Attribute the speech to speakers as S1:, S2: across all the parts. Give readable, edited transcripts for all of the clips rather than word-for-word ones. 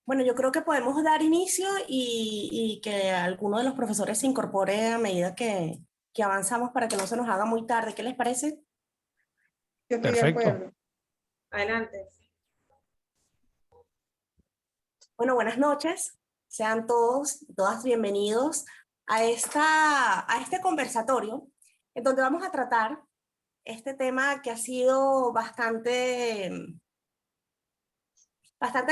S1: Bueno, yo creo que podemos dar inicio y que alguno de los profesores se incorpore a medida que avanzamos para que no se nos haga muy tarde. ¿Qué les parece?
S2: Yo estoy de
S3: Perfecto.
S2: acuerdo. Adelante.
S1: Bueno, buenas noches. Sean todos y todas bienvenidos a este conversatorio en donde vamos a tratar este tema que ha sido bastante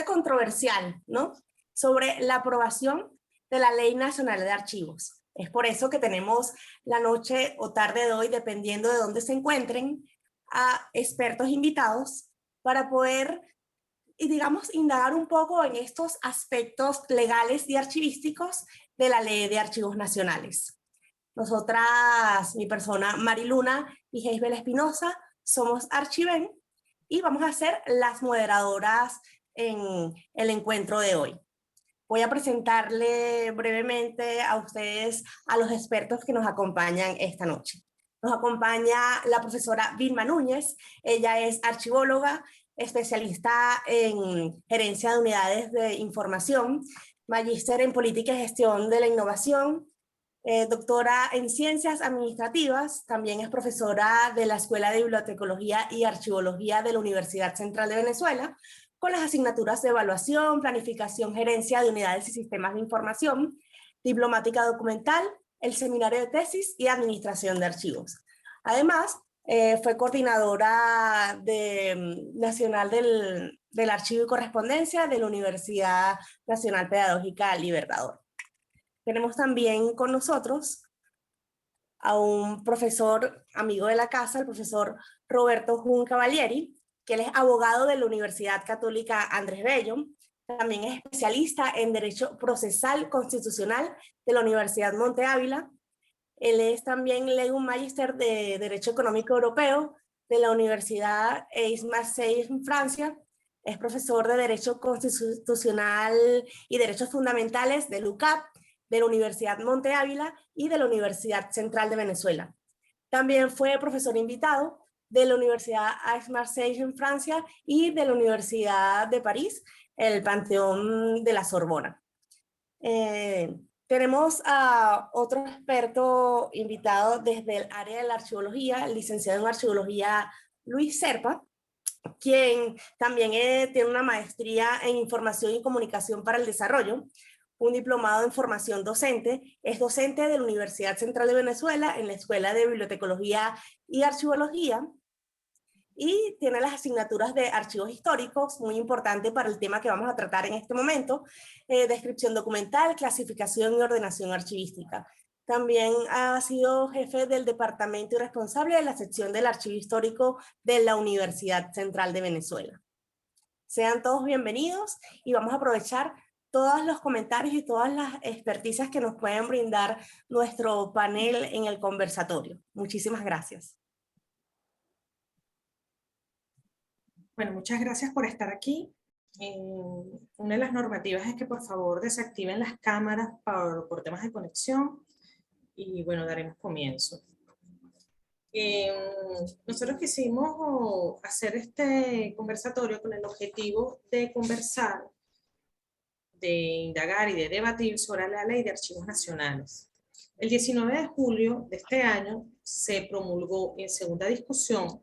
S1: controversial, ¿no? Sobre la aprobación de la Ley Nacional de Archivos. Es por eso que tenemos la noche o tarde de hoy, dependiendo de dónde se encuentren, a expertos invitados para poder, y digamos, indagar un poco en estos aspectos legales y archivísticos de la Ley de Archivos Nacionales. Nosotras, mi persona Mariluna y Heisbel Espinosa, somos Archiven y vamos a ser las moderadoras en el encuentro de hoy. Voy a presentarle brevemente a ustedes a los expertos que nos acompañan esta noche. Nos acompaña la profesora Vilma Núñez. Ella es archivóloga, especialista en gerencia de unidades de información, magíster en política y gestión de la innovación, doctora en ciencias administrativas, también es profesora de la Escuela de Bibliotecología y Archivología de la Universidad Central de Venezuela, con las asignaturas de evaluación, planificación, gerencia de unidades y sistemas de información, diplomática documental, el seminario de tesis y administración de archivos. Además, fue coordinadora nacional del Archivo y Correspondencia de la Universidad Nacional Pedagógica Libertador. Tenemos también con nosotros a un profesor amigo de la casa, el profesor Roberto Jun Cavalieri, que él es abogado de la Universidad Católica Andrés Bello, también es especialista en Derecho Procesal Constitucional de la Universidad Monte Ávila. Él es también Legum Magister de Derecho Económico Europeo de la Universidad Aix-Marseille en Francia. Es profesor de Derecho Constitucional y Derechos Fundamentales de l'UCAP, de la Universidad Monte Ávila y de la Universidad Central de Venezuela. También fue profesor invitado de la Universidad Aix-Marseille en Francia y de la Universidad de París, el Panteón de la Sorbona. Tenemos a otro experto invitado desde el área de la archivología, el licenciado en archivología Luis Serpa, quien también tiene una maestría en información y comunicación para el desarrollo, un diplomado en formación docente, es docente de la Universidad Central de Venezuela en la Escuela de Bibliotecología y Archivología, y tiene las asignaturas de archivos históricos, muy importante para el tema que vamos a tratar en este momento, descripción documental, clasificación y ordenación archivística. También ha sido jefe del departamento y responsable de la sección del archivo histórico de la Universidad Central de Venezuela. Sean todos bienvenidos y vamos a aprovechar todos los comentarios y todas las experticias que nos pueden brindar nuestro panel en el conversatorio. Muchísimas gracias.
S2: Bueno, muchas gracias por estar aquí. Una de las normativas es que por favor desactiven las cámaras por temas de conexión y bueno, daremos comienzo. Nosotros quisimos hacer este conversatorio con el objetivo de conversar, de indagar y de debatir sobre la Ley de Archivos Nacionales. El 19 de julio de este año se promulgó en segunda discusión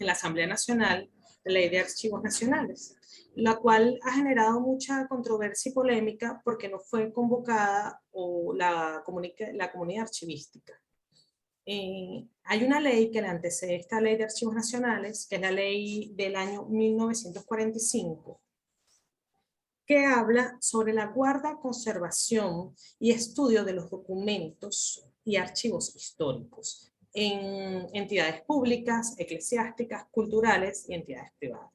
S2: en la Asamblea Nacional la Ley de Archivos Nacionales, la cual ha generado mucha controversia y polémica porque no fue convocada la comunidad archivística. Hay una ley que le antecede esta Ley de Archivos Nacionales, que es la ley del año 1945, que habla sobre la guarda, conservación y estudio de los documentos y archivos históricos en entidades públicas, eclesiásticas, culturales y entidades privadas.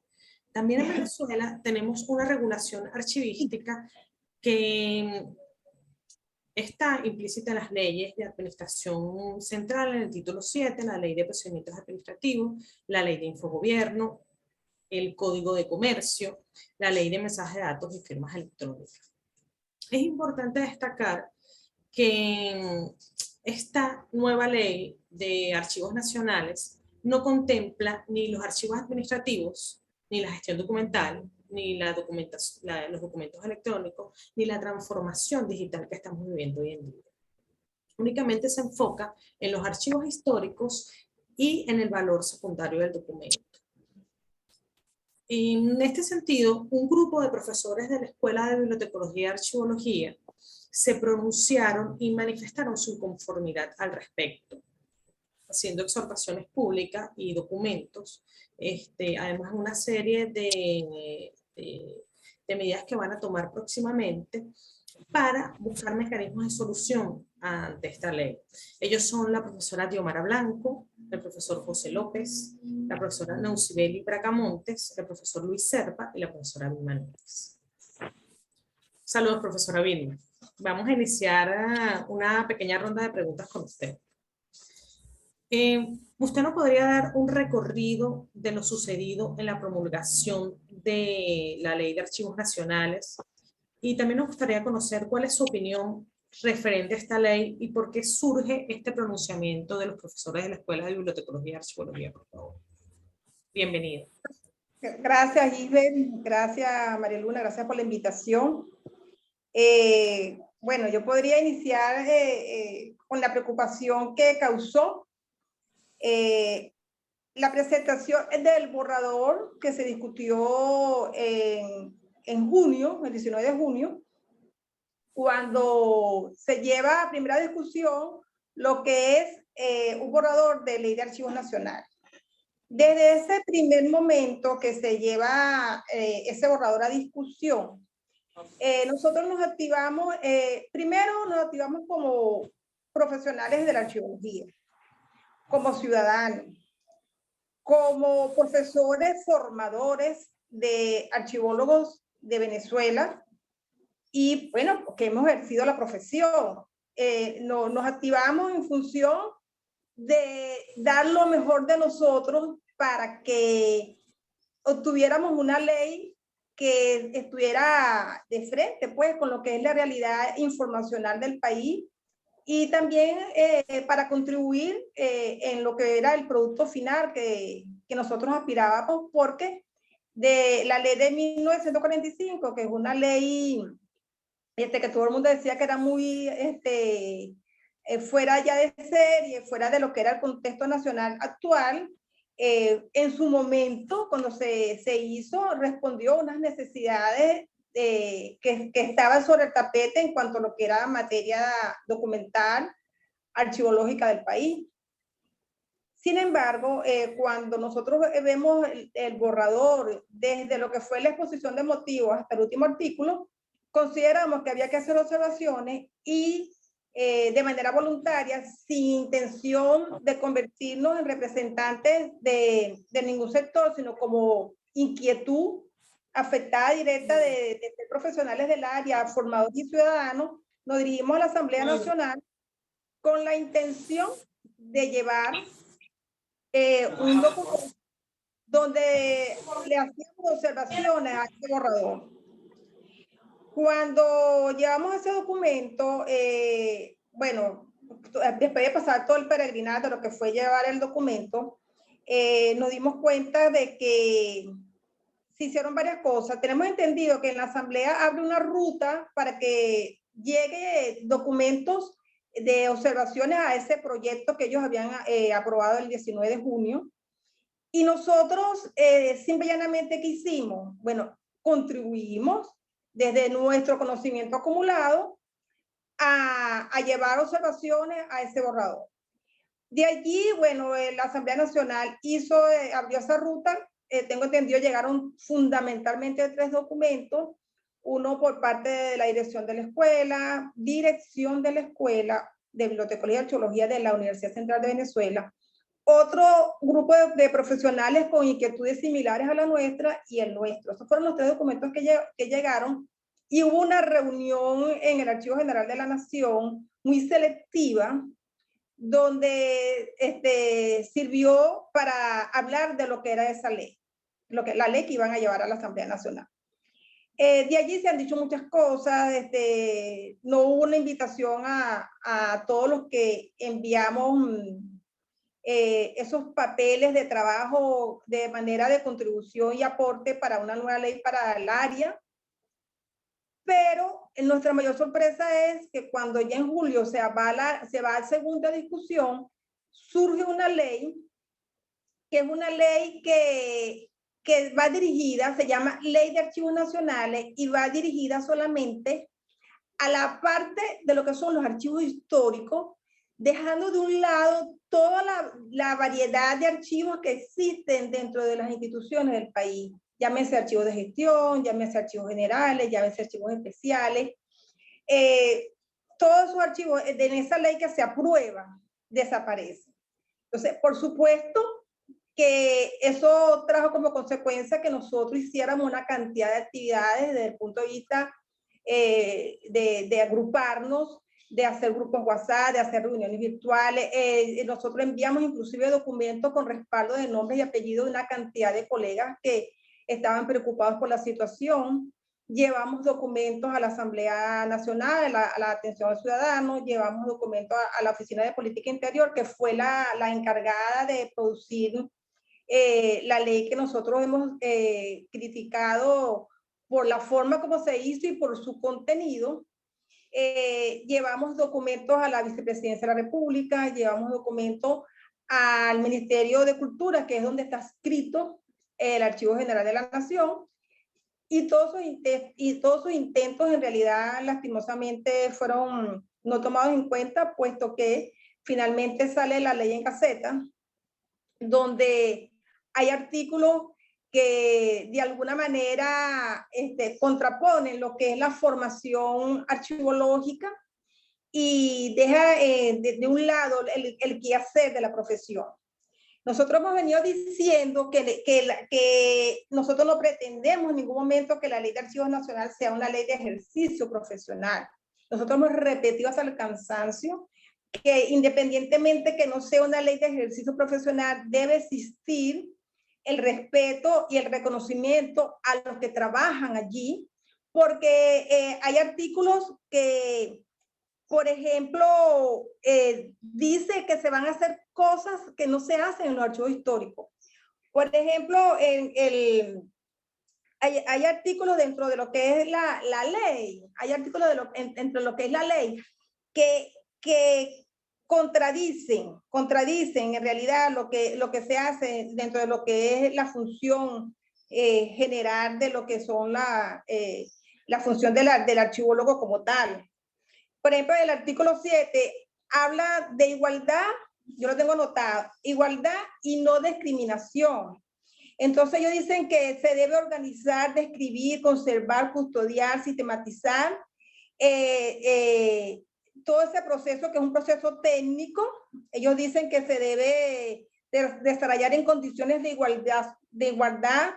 S2: También en Venezuela tenemos una regulación archivística que está implícita en las leyes de administración central, en el título 7, la ley de procedimientos administrativos, la ley de infogobierno, el Código de Comercio, la Ley de Mensajes de Datos y Firmas Electrónicas. Es importante destacar que esta nueva Ley de Archivos Nacionales no contempla ni los archivos administrativos, ni la gestión documental, ni la documentación, los documentos electrónicos, ni la transformación digital que estamos viviendo hoy en día. Únicamente se enfoca en los archivos históricos y en el valor secundario del documento. En este sentido, un grupo de profesores de la Escuela de Bibliotecología y Archivología se pronunciaron y manifestaron su inconformidad al respecto, haciendo exhortaciones públicas y documentos, además una serie de medidas que van a tomar próximamente para buscar mecanismos de solución ante esta ley. Ellos son la profesora Diomara Blanco, el profesor José López, la profesora Naucibeli Bracamontes, el profesor Luis Serpa y la profesora Vilma Núñez. Saludos, profesora Vilma. Vamos a iniciar una pequeña ronda de preguntas con usted. ¿Usted nos podría dar un recorrido de lo sucedido en la promulgación de la Ley de Archivos Nacionales? Y también nos gustaría conocer cuál es su opinión referente a esta ley y por qué surge este pronunciamiento de los profesores de la Escuela de Bibliotecología y Archivología, por favor. Bienvenido.
S3: Gracias, Isabel. Gracias, María Luna. Gracias por la invitación. Bueno, yo podría iniciar con la preocupación que causó la presentación del borrador que se discutió en junio, el 19 de junio, cuando se lleva a primera discusión lo que es un borrador de ley de archivos nacionales. Desde ese primer momento que se lleva ese borrador a discusión, nosotros nos activamos, primero nos activamos como profesionales de la archivología, como ciudadanos, como profesores formadores de archivólogos de Venezuela y, bueno, que hemos ejercido la profesión. Nos activamos en función de dar lo mejor de nosotros para que obtuviéramos una ley que estuviera de frente, pues, con lo que es la realidad informacional del país y también para contribuir en lo que era el producto final que nosotros aspirábamos, porque de la ley de 1945, que es una ley que todo el mundo decía que era muy fuera ya de serie, fuera de lo que era el contexto nacional actual, en su momento, cuando se hizo, respondió a unas necesidades que estaban sobre el tapete en cuanto a lo que era materia documental, archivológica del país. Sin embargo, cuando nosotros vemos el borrador, desde lo que fue la exposición de motivos hasta el último artículo, consideramos que había que hacer observaciones y de manera voluntaria, sin intención de convertirnos en representantes de ningún sector, sino como inquietud afectada directa de ser profesionales del área, formadores y ciudadanos, nos dirigimos a la Asamblea Nacional con la intención de llevar un documento donde le hacíamos observaciones a este borrador. Cuando llevamos ese documento, bueno, después de pasar todo el peregrinaje de lo que fue llevar el documento, nos dimos cuenta de que se hicieron varias cosas. Tenemos entendido que en la Asamblea abre una ruta para que llegue documentos de observaciones a ese proyecto que ellos habían aprobado el 19 de junio. Y nosotros simple y llanamente, ¿qué hicimos? Bueno, contribuimos desde nuestro conocimiento acumulado a llevar observaciones a ese borrador. De allí, bueno, la Asamblea Nacional abrió esa ruta. Tengo entendido, llegaron fundamentalmente 3 documentos, uno por parte de la dirección de la escuela de Bibliotecología y Archeología de la Universidad Central de Venezuela, otro grupo de profesionales con inquietudes similares a la nuestra y el nuestro. Esos fueron los 3 documentos que llegaron, y hubo una reunión en el Archivo General de la Nación muy selectiva, donde sirvió para hablar de lo que era esa ley, la ley que iban a llevar a la Asamblea Nacional. De allí se han dicho muchas cosas, no hubo una invitación a todos los que enviamos esos papeles de trabajo de manera de contribución y aporte para una nueva ley para el área. Pero nuestra mayor sorpresa es que cuando ya en julio se va a segunda discusión, surge una ley, que es una ley que va dirigida, se llama Ley de Archivos Nacionales, y va dirigida solamente a la parte de lo que son los archivos históricos, dejando de un lado toda la variedad de archivos que existen dentro de las instituciones del país. Llámese archivos de gestión, llámese archivos generales, llámese archivos especiales. Todos esos archivos en esa ley que se aprueba desaparecen. Entonces, por supuesto que eso trajo como consecuencia que nosotros hiciéramos una cantidad de actividades desde el punto de vista de agruparnos, de hacer grupos WhatsApp, de hacer reuniones virtuales. Nosotros enviamos inclusive documentos con respaldo de nombres y apellidos de una cantidad de colegas que estaban preocupados por la situación. Llevamos documentos a la Asamblea Nacional, a la atención al ciudadano, llevamos documentos a la Oficina de Política Interior, que fue la encargada de producir la ley que nosotros hemos criticado por la forma como se hizo y por su contenido. Llevamos documentos a la Vicepresidencia de la República, llevamos documentos al Ministerio de Cultura, que es donde está escrito el Archivo General de la Nación, y todos sus intentos en realidad lastimosamente fueron no tomados en cuenta, puesto que finalmente sale la ley en caseta, donde hay artículos que de alguna manera contraponen lo que es la formación archivológica y deja de un lado el quehacer de la profesión. Nosotros hemos venido diciendo que nosotros no pretendemos en ningún momento que la Ley de Archivos Nacional sea una ley de ejercicio profesional. Nosotros hemos repetido hasta el cansancio que independientemente que no sea una ley de ejercicio profesional, debe existir el respeto y el reconocimiento a los que trabajan allí, porque hay artículos que, por ejemplo, dice que se van a hacer cosas que no se hacen en los archivos históricos. Por ejemplo, hay artículos dentro de lo que es la ley, hay artículos dentro de lo que es la ley que contradicen en realidad lo que se hace dentro de lo que es la función general de lo que son la función del archivólogo como tal. Por ejemplo, el artículo 7 habla de igualdad, yo lo tengo anotado, igualdad y no discriminación. Entonces ellos dicen que se debe organizar, describir, conservar, custodiar, sistematizar todo ese proceso, que es un proceso técnico. Ellos dicen que se debe desarrollar en condiciones de igualdad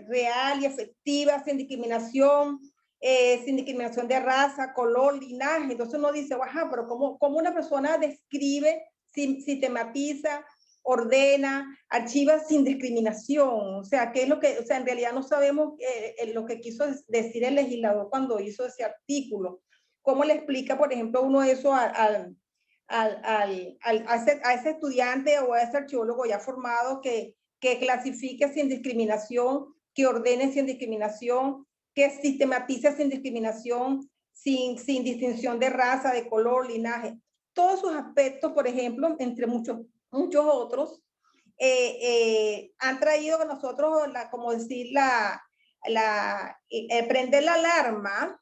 S3: real y efectiva, sin discriminación de raza, color, linaje. Entonces uno dice, ajá, pero ¿cómo una persona describe, sistematiza, ordena, archiva sin discriminación? O sea, ¿qué es lo que, o sea, en realidad no sabemos lo que quiso decir el legislador cuando hizo ese artículo? ¿Cómo le explica, por ejemplo, uno eso a ese estudiante o a ese archivólogo ya formado que clasifique sin discriminación, que ordene sin discriminación, que sistematice sin discriminación, sin distinción de raza, de color, linaje? Todos sus aspectos, por ejemplo, entre muchos otros, han traído a nosotros, como decir, prender la alarma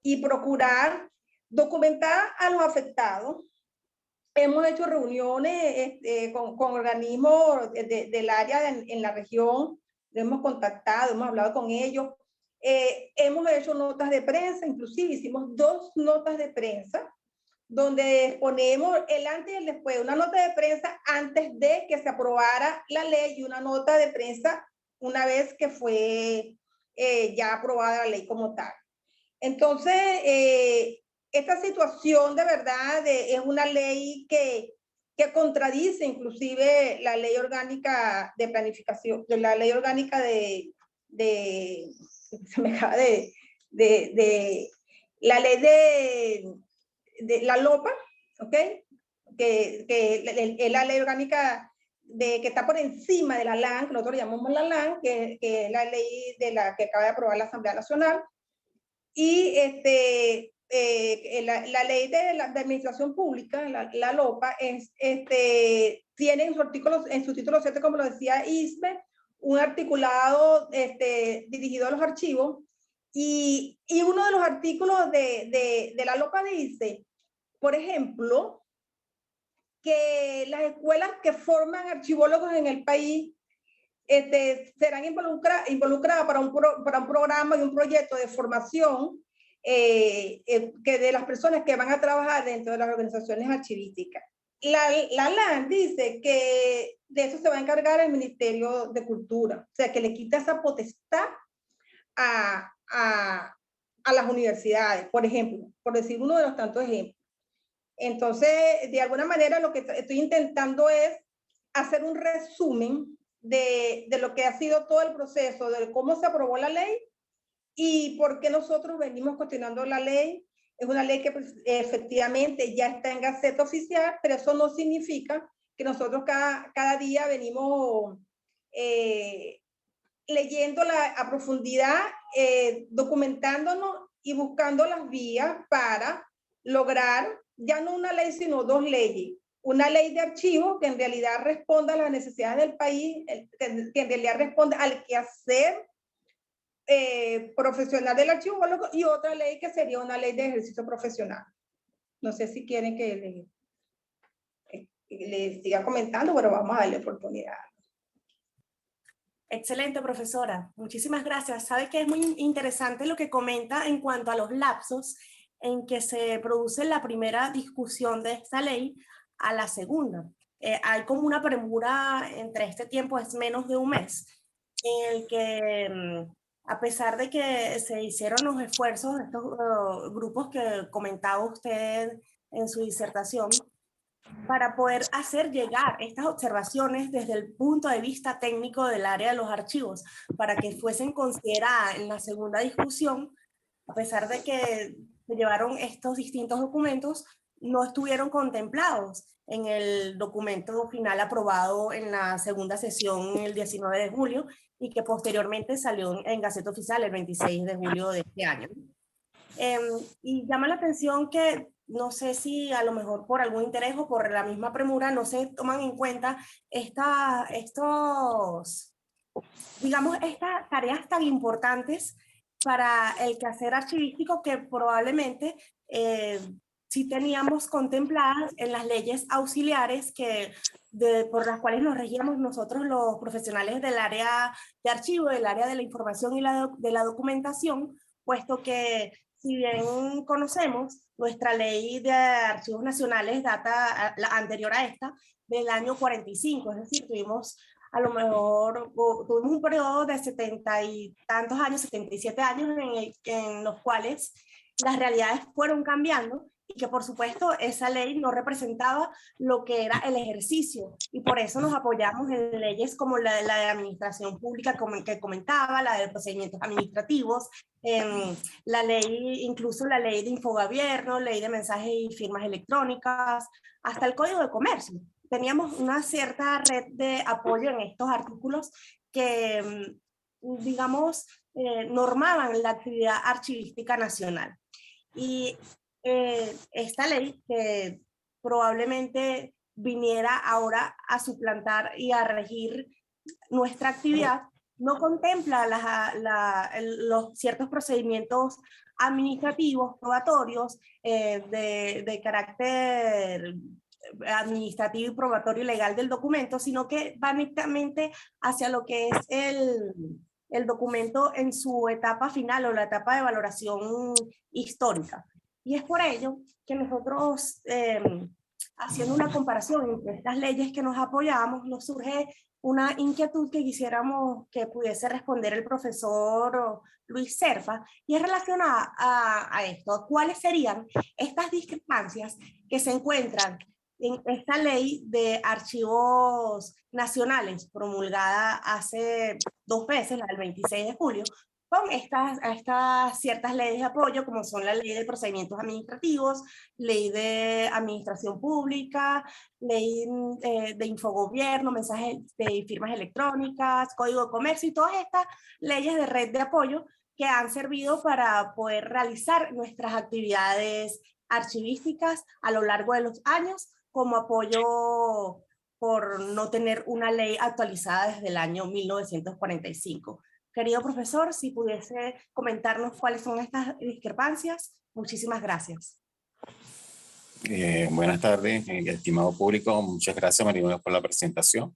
S3: y procurar documentar a los afectados. Hemos hecho reuniones con organismos del área en la región, hemos contactado, hemos hablado con ellos, hemos hecho notas de prensa, inclusive hicimos 2 notas de prensa, donde ponemos el antes y el después, una nota de prensa antes de que se aprobara la ley y una nota de prensa una vez que fue ya aprobada la ley como tal. Entonces, esta situación de verdad es una ley que contradice inclusive la ley orgánica de planificación, la ley orgánica se me acaba la ley de la LOPA, ¿ok? es la ley orgánica que está por encima de la LAN, que nosotros llamamos la LAN, que es la ley que acaba de aprobar la Asamblea Nacional, y la ley de administración pública, la LOPA, tiene en su título 7, como lo decía Isbe, un articulado dirigido a los archivos, y uno de los artículos de la LOPA dice, por ejemplo, que las escuelas que forman archivólogos en el país serán involucradas para un programa y un proyecto de formación que de las personas que van a trabajar dentro de las organizaciones archivísticas. La LAN dice que de eso se va a encargar el Ministerio de Cultura, o sea, que le quita esa potestad a las universidades, por ejemplo, por decir uno de los tantos ejemplos. Entonces, de alguna manera, lo que estoy intentando es hacer un resumen de lo que ha sido todo el proceso, de cómo se aprobó la ley y por qué nosotros venimos cuestionando la ley. Es una ley que pues, efectivamente ya está en Gaceta Oficial, pero eso no significa que nosotros cada día venimos leyéndola a profundidad, documentándonos y buscando las vías para lograr ya no una ley, sino dos leyes. Una ley de archivos que en realidad responda a las necesidades del país, que en realidad responda al quehacer profesional del archivólogo, y otra ley que sería una ley de ejercicio profesional. No sé si quieren que le siga comentando, pero vamos a darle oportunidad.
S1: Excelente, profesora. Muchísimas gracias. Sabe que es muy interesante lo que comenta en cuanto a los lapsos en que se produce la primera discusión de esta ley a la segunda. Hay como una premura entre este tiempo, es menos de un mes, en el que a pesar de que se hicieron los esfuerzos de estos grupos que comentaba usted en su disertación, para poder hacer llegar estas observaciones desde el punto de vista técnico del área de los archivos, para que fuesen consideradas en la segunda discusión, a pesar de que se llevaron estos distintos documentos, no estuvieron contemplados en el documento final aprobado en la segunda sesión el 19 de julio y que posteriormente salió en Gaceta Oficial el 26 de julio de este año. Y llama la atención que no sé si a lo mejor por algún interés o por la misma premura no se toman en cuenta estas tareas tan importantes para el quehacer archivístico que probablemente sí teníamos contempladas en las leyes auxiliares por las cuales nos regíamos nosotros los profesionales del área de archivo, del área de la información y de la documentación, puesto que si bien conocemos, nuestra ley de archivos nacionales data la anterior a esta del año 45, es decir, tuvimos un periodo de 70 y tantos años, 77 años en los cuales las realidades fueron cambiando y que por supuesto esa ley no representaba lo que era el ejercicio, y por eso nos apoyamos en leyes como la de administración pública que comentaba, la de procedimientos administrativos, incluso la ley de infogobierno, ley de mensajes y firmas electrónicas, hasta el Código de Comercio. Teníamos una cierta red de apoyo en estos artículos que, digamos, normaban la actividad archivística nacional. Y esta ley, que probablemente viniera ahora a suplantar y a regir nuestra actividad, no contempla los ciertos procedimientos administrativos, probatorios, de carácter administrativo y probatorio y legal del documento, sino que va netamente hacia lo que es el documento en su etapa final o la etapa de valoración histórica. Y es por ello que nosotros, haciendo una comparación entre estas leyes que nos apoyamos, nos surge una inquietud que quisiéramos que pudiese responder el profesor Luis Serpa, y es relacionada a esto. ¿Cuáles serían estas discrepancias que se encuentran en esta ley de archivos nacionales promulgada hace 2 veces, la del 26 de julio, con estas ciertas leyes de apoyo, como son la ley de procedimientos administrativos, ley de administración pública, ley de infogobierno, mensajes de firmas electrónicas, código de comercio y todas estas leyes de red de apoyo que han servido para poder realizar nuestras actividades archivísticas a lo largo de los años como apoyo por no tener una ley actualizada desde el año 1945. Querido profesor, si pudiese comentarnos cuáles son estas discrepancias, muchísimas gracias.
S4: Buenas tardes, estimado público. Muchas gracias, María, por la presentación.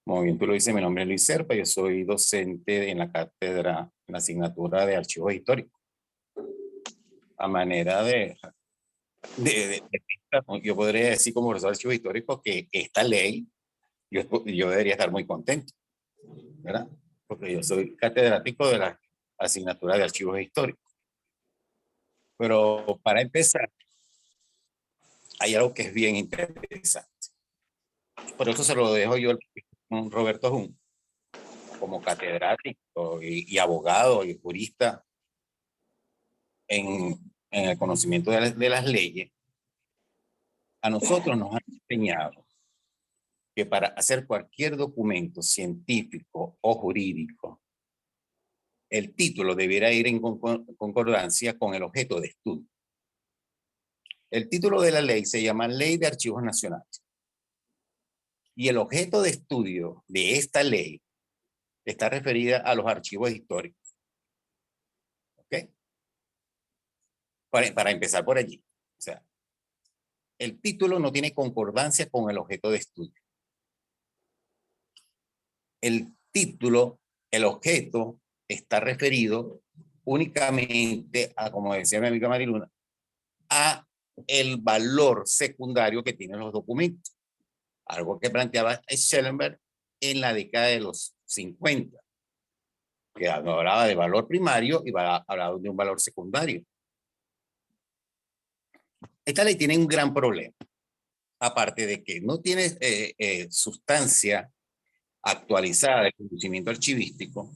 S4: Como bien tú lo dices, mi nombre es Luis Serpa, yo soy docente en la cátedra, en la asignatura de Archivos Históricos. A manera yo podría decir como profesor de Archivos Históricos que esta ley, yo debería estar muy contento, ¿verdad? Porque yo soy catedrático de la asignatura de Archivos Históricos. Pero para empezar, hay algo que es bien interesante. Por eso se lo dejo yo a Roberto Jun, como catedrático y abogado y jurista en el conocimiento de las leyes. A nosotros nos han enseñado que para hacer cualquier documento científico o jurídico, el título debiera ir en concordancia con el objeto de estudio. El título de la ley se llama Ley de Archivos Nacionales. Y el objeto de estudio de esta ley está referida a los archivos históricos. ¿Ok? Para empezar por allí. O sea, el título no tiene concordancia con el objeto de estudio. El título, el objeto, está referido únicamente a, como decía mi amiga Mariluna, a el valor secundario que tienen los documentos. Algo que planteaba Schellenberg en la década de los 50, que hablaba de valor primario y hablaba de un valor secundario. Esta ley tiene un gran problema, aparte de que no tiene sustancia actualizada de conocimiento archivístico,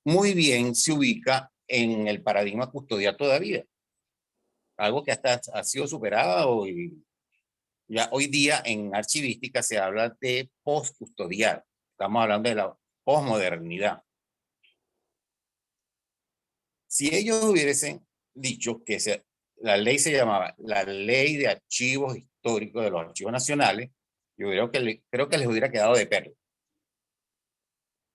S4: muy bien se ubica en el paradigma custodial todavía, algo que hasta ha sido superado y ya hoy día en archivística se habla de postcustodial, estamos hablando de la posmodernidad. Si ellos hubiesen dicho que la ley se llamaba la Ley de Archivos Históricos de los Archivos Nacionales, yo creo que les hubiera quedado de perla.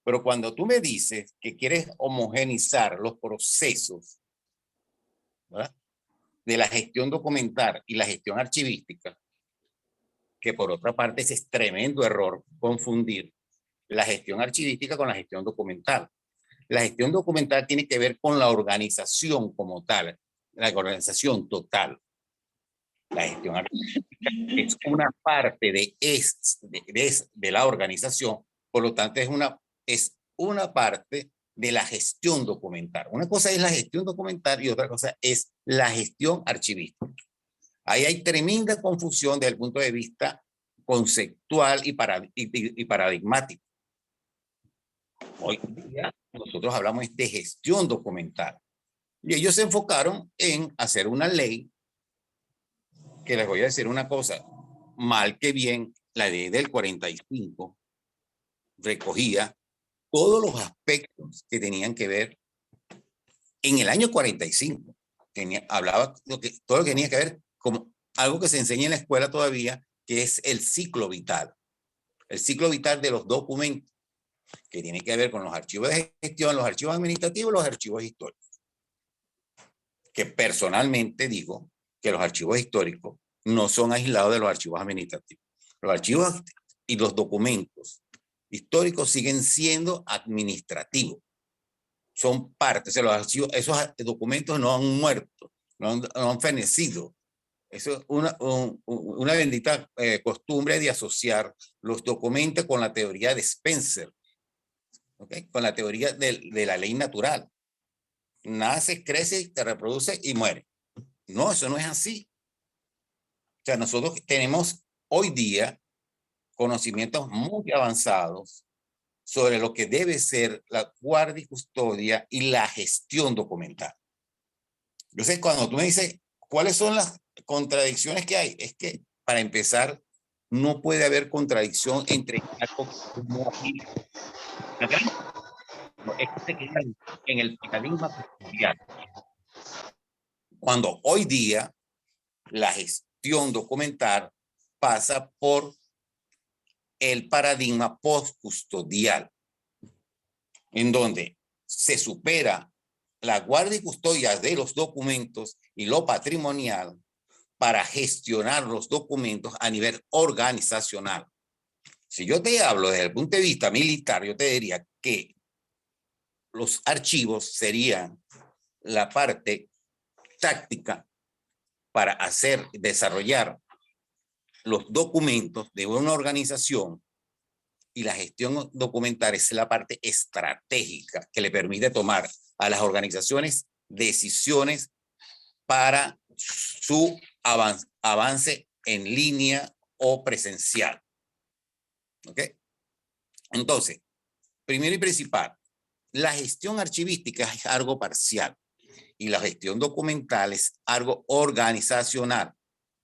S4: Pero cuando tú me dices que quieres homogenizar los procesos, ¿verdad?, de la gestión documental y la gestión archivística, que por otra parte ese es tremendo error confundir la gestión archivística con la gestión documental. La gestión documental tiene que ver con la organización como tal, la organización total. La gestión archivística es una parte de la organización, por lo tanto es una parte de la gestión documental. Una cosa es la gestión documental y otra cosa es la gestión archivística. Ahí hay tremenda confusión desde el punto de vista conceptual y paradigmático. Hoy día nosotros hablamos de gestión documental y ellos se enfocaron en hacer una ley que les voy a decir una cosa, mal que bien, la ley del 45 recogía todos los aspectos que tenían que ver en el año 45. Hablaba todo lo que tenía que ver como algo que se enseña en la escuela todavía, que es el ciclo vital. El ciclo vital de los documentos, que tiene que ver con los archivos de gestión, los archivos administrativos, los archivos históricos. Que personalmente digo que los archivos históricos no son aislados de los archivos administrativos. Los archivos y los documentos históricos siguen siendo administrativos. Son partes, los archivos, esos documentos no han muerto, no han fenecido. Eso es una bendita costumbre de asociar los documentos con la teoría de Spencer, ¿okay?, con la teoría de la ley natural. Nace, crece, te reproduce y muere. No, eso no es así. O sea, nosotros tenemos hoy día conocimientos muy avanzados sobre lo que debe ser la guardia y custodia y la gestión documental. Entonces, cuando tú me dices, ¿cuáles son las contradicciones que hay? Es que, para empezar, no puede haber contradicción entre algo como es que se queda en el paradigma custodial. Cuando hoy día la gestión documental pasa por el paradigma postcustodial, en donde se supera la guardia y custodia de los documentos y lo patrimonial para gestionar los documentos a nivel organizacional. Si yo te hablo desde el punto de vista militar, yo te diría que los archivos serían la parte táctica para desarrollar los documentos de una organización, y la gestión documental es la parte estratégica que le permite tomar a las organizaciones decisiones para su avance en línea o presencial. ¿Ok? Entonces, primero y principal, la gestión archivística es algo parcial y la gestión documental es algo organizacional.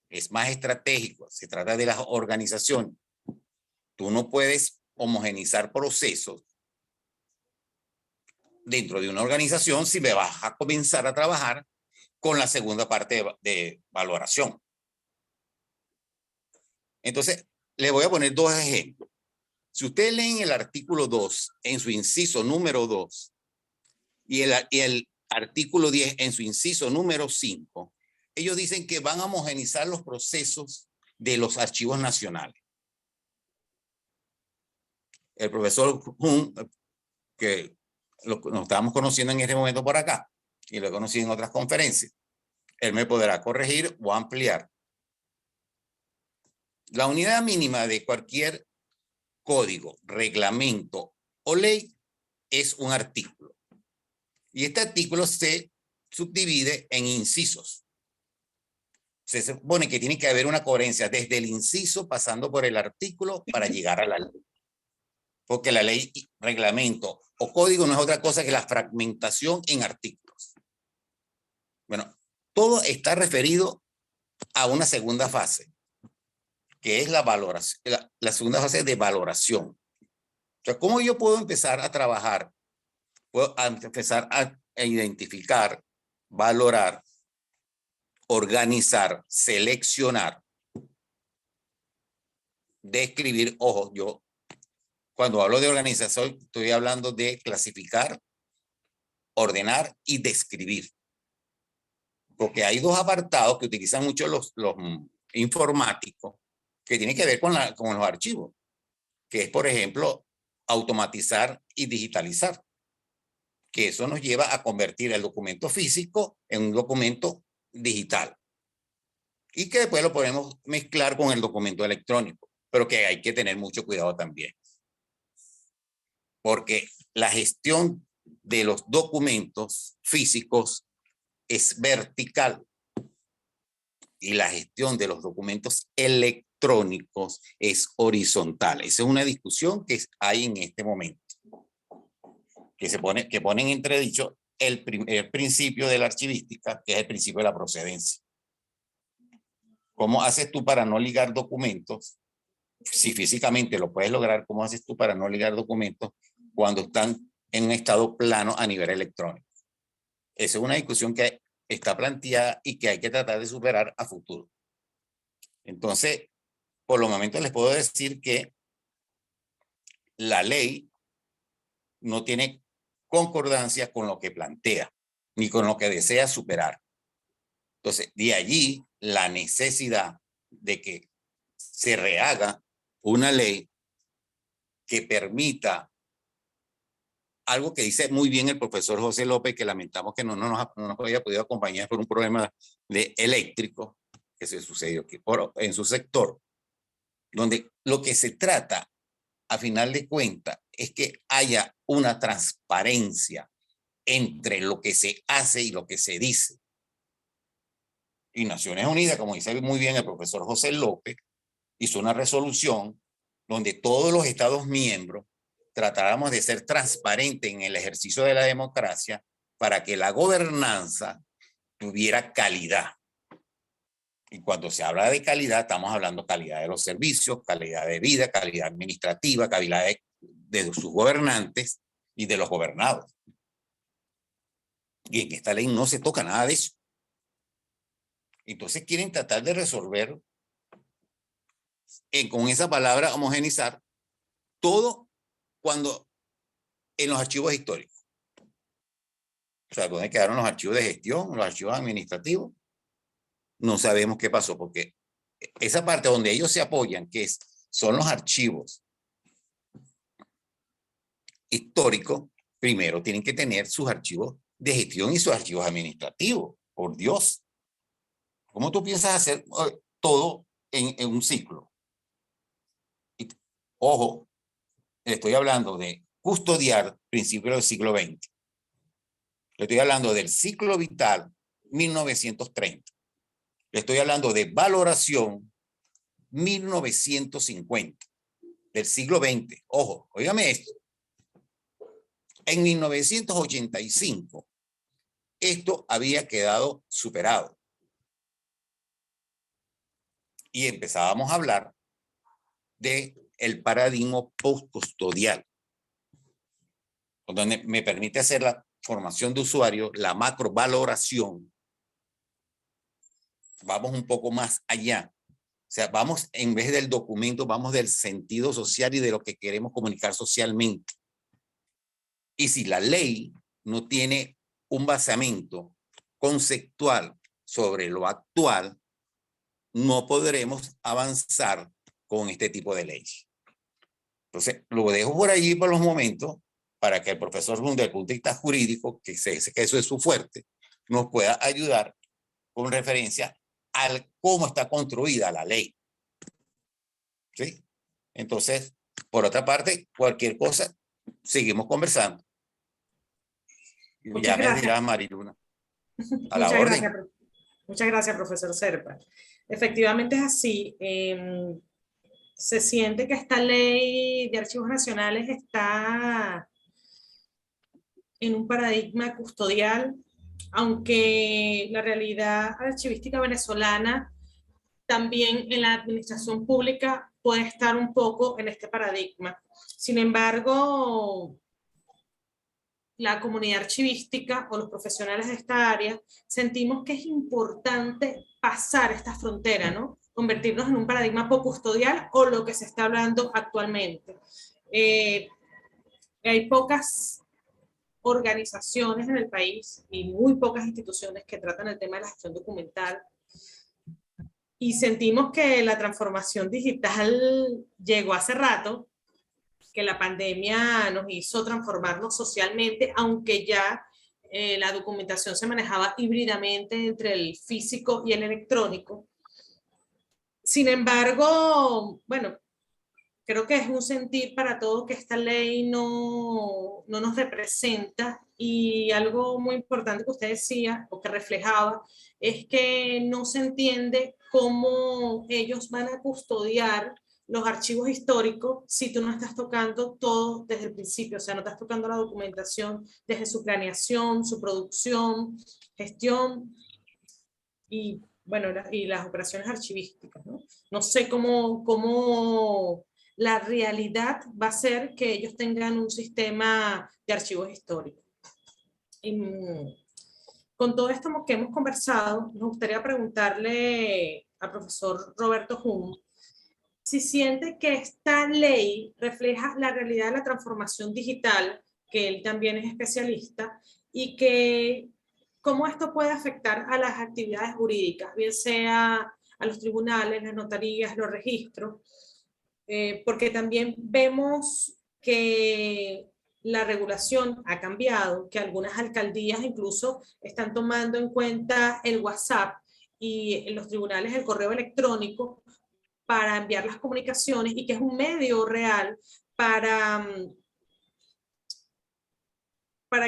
S4: Es más estratégico, se trata de las organizaciones. Tú no puedes homogenizar procesos dentro de una organización si me vas a comenzar a trabajar con la segunda parte de valoración. Entonces, le voy a poner dos ejemplos. Si ustedes leen el artículo 2 en su inciso número 2 y el artículo 10 en su inciso número 5, ellos dicen que van a homogenizar los procesos de los archivos nacionales. El profesor Jun, que nos estamos conociendo en este momento por acá, y lo he conocido en otras conferencias, él me podrá corregir o ampliar. La unidad mínima de cualquier código, reglamento o ley es un artículo. Y este artículo se subdivide en incisos. Se supone que tiene que haber una coherencia desde el inciso pasando por el artículo para llegar a la ley. Porque la ley, reglamento o código no es otra cosa que la fragmentación en artículos. Bueno, todo está referido a una segunda fase, que es la valoración, la segunda fase de valoración. O sea, ¿cómo yo puedo empezar a trabajar? Puedo empezar a identificar, valorar, organizar, seleccionar, describir. Ojo, yo cuando hablo de organización estoy hablando de clasificar, ordenar y describir. Porque hay dos apartados que utilizan mucho los informáticos que tienen que ver con los archivos, que es, por ejemplo, automatizar y digitalizar, que eso nos lleva a convertir el documento físico en un documento digital y que después lo podemos mezclar con el documento electrónico, pero que hay que tener mucho cuidado también, porque la gestión de los documentos físicos es vertical y la gestión de los documentos electrónicos es horizontal. Esa es una discusión que hay en este momento, que pone en entredicho el principio de la archivística, que es el principio de la procedencia. ¿Cómo haces tú para no ligar documentos? Si físicamente lo puedes lograr, ¿cómo haces tú para no ligar documentos cuando están en un estado plano a nivel electrónico? Esa es una discusión que está planteada y que hay que tratar de superar a futuro. Entonces, por los momentos les puedo decir que la ley no tiene concordancia con lo que plantea, ni con lo que desea superar. Entonces, de allí la necesidad de que se rehaga una ley que permita algo que dice muy bien el profesor José López, que lamentamos que no nos haya podido acompañar por un problema eléctrico que se sucedió aquí en su sector, donde lo que se trata, a final de cuentas, es que haya una transparencia entre lo que se hace y lo que se dice. Y Naciones Unidas, como dice muy bien el profesor José López, hizo una resolución donde todos los Estados miembros tratáramos de ser transparentes en el ejercicio de la democracia para que la gobernanza tuviera calidad. Y cuando se habla de calidad, estamos hablando de calidad de los servicios, calidad de vida, calidad administrativa, calidad de sus gobernantes y de los gobernados. Y en esta ley no se toca nada de eso. Entonces quieren tratar de resolver con esa palabra homogeneizar todo cuando en los archivos históricos. O sea, ¿dónde quedaron los archivos de gestión, los archivos administrativos? No sabemos qué pasó, porque esa parte donde ellos se apoyan, son los archivos históricos, primero tienen que tener sus archivos de gestión y sus archivos administrativos. Por Dios. ¿Cómo tú piensas hacer todo en un ciclo? Y, ojo, estoy hablando de custodiar principios del siglo XX. Le estoy hablando del ciclo vital 1930. Le estoy hablando de valoración 1950 del siglo XX. Ojo, óigame esto. En 1985, esto había quedado superado. Y empezábamos a hablar de el paradigma postcustodial, donde me permite hacer la formación de usuario, la macrovaloración. Vamos un poco más allá. O sea, vamos, en vez del documento, vamos del sentido social y de lo que queremos comunicar socialmente. Y si la ley no tiene un basamento conceptual sobre lo actual, no podremos avanzar con este tipo de leyes. Entonces, lo dejo por allí por los momentos para que el profesor, desde el punto de vista jurídico, que eso es su fuerte, nos pueda ayudar con referencia a cómo está construida la ley. ¿Sí? Entonces, por otra parte, cualquier cosa, seguimos conversando.
S2: Muchas
S4: Ya me
S2: gracias.
S4: dirá Mariluna. A la orden.
S2: Muchas gracias, profesor Serpa. Efectivamente es así. Se siente que esta ley de archivos nacionales está en un paradigma custodial, aunque la realidad archivística venezolana también en la administración pública puede estar un poco en este paradigma. Sin embargo, la comunidad archivística o los profesionales de esta área sentimos que es importante pasar esta frontera, ¿no? Convertirnos en un paradigma post-custodial o lo que se está hablando actualmente. Hay pocas organizaciones en el país y muy pocas instituciones que tratan el tema de la gestión documental, y sentimos que la transformación digital llegó hace rato, que la pandemia nos hizo transformarnos socialmente, aunque ya la documentación se manejaba híbridamente entre el físico y el electrónico. Sin embargo, bueno, creo que es un sentir para todos que esta ley no nos representa, y algo muy importante que usted decía o que reflejaba es que no se entiende cómo ellos van a custodiar los archivos históricos si tú no estás tocando todo desde el principio, o sea, no estás tocando la documentación desde su planeación, su producción, gestión y, bueno, y las operaciones archivísticas, ¿no? No sé cómo la realidad va a ser que ellos tengan un sistema de archivos históricos. Con todo esto que hemos conversado, nos gustaría preguntarle al profesor Roberto Jun si siente que esta ley refleja la realidad de la transformación digital, que él también es especialista, y que cómo esto puede afectar a las actividades jurídicas, bien sea a los tribunales, las notarías, los registros, porque también vemos que la regulación ha cambiado, que algunas alcaldías incluso están tomando en cuenta el WhatsApp y en los tribunales el correo electrónico para enviar las comunicaciones, y que es un medio real para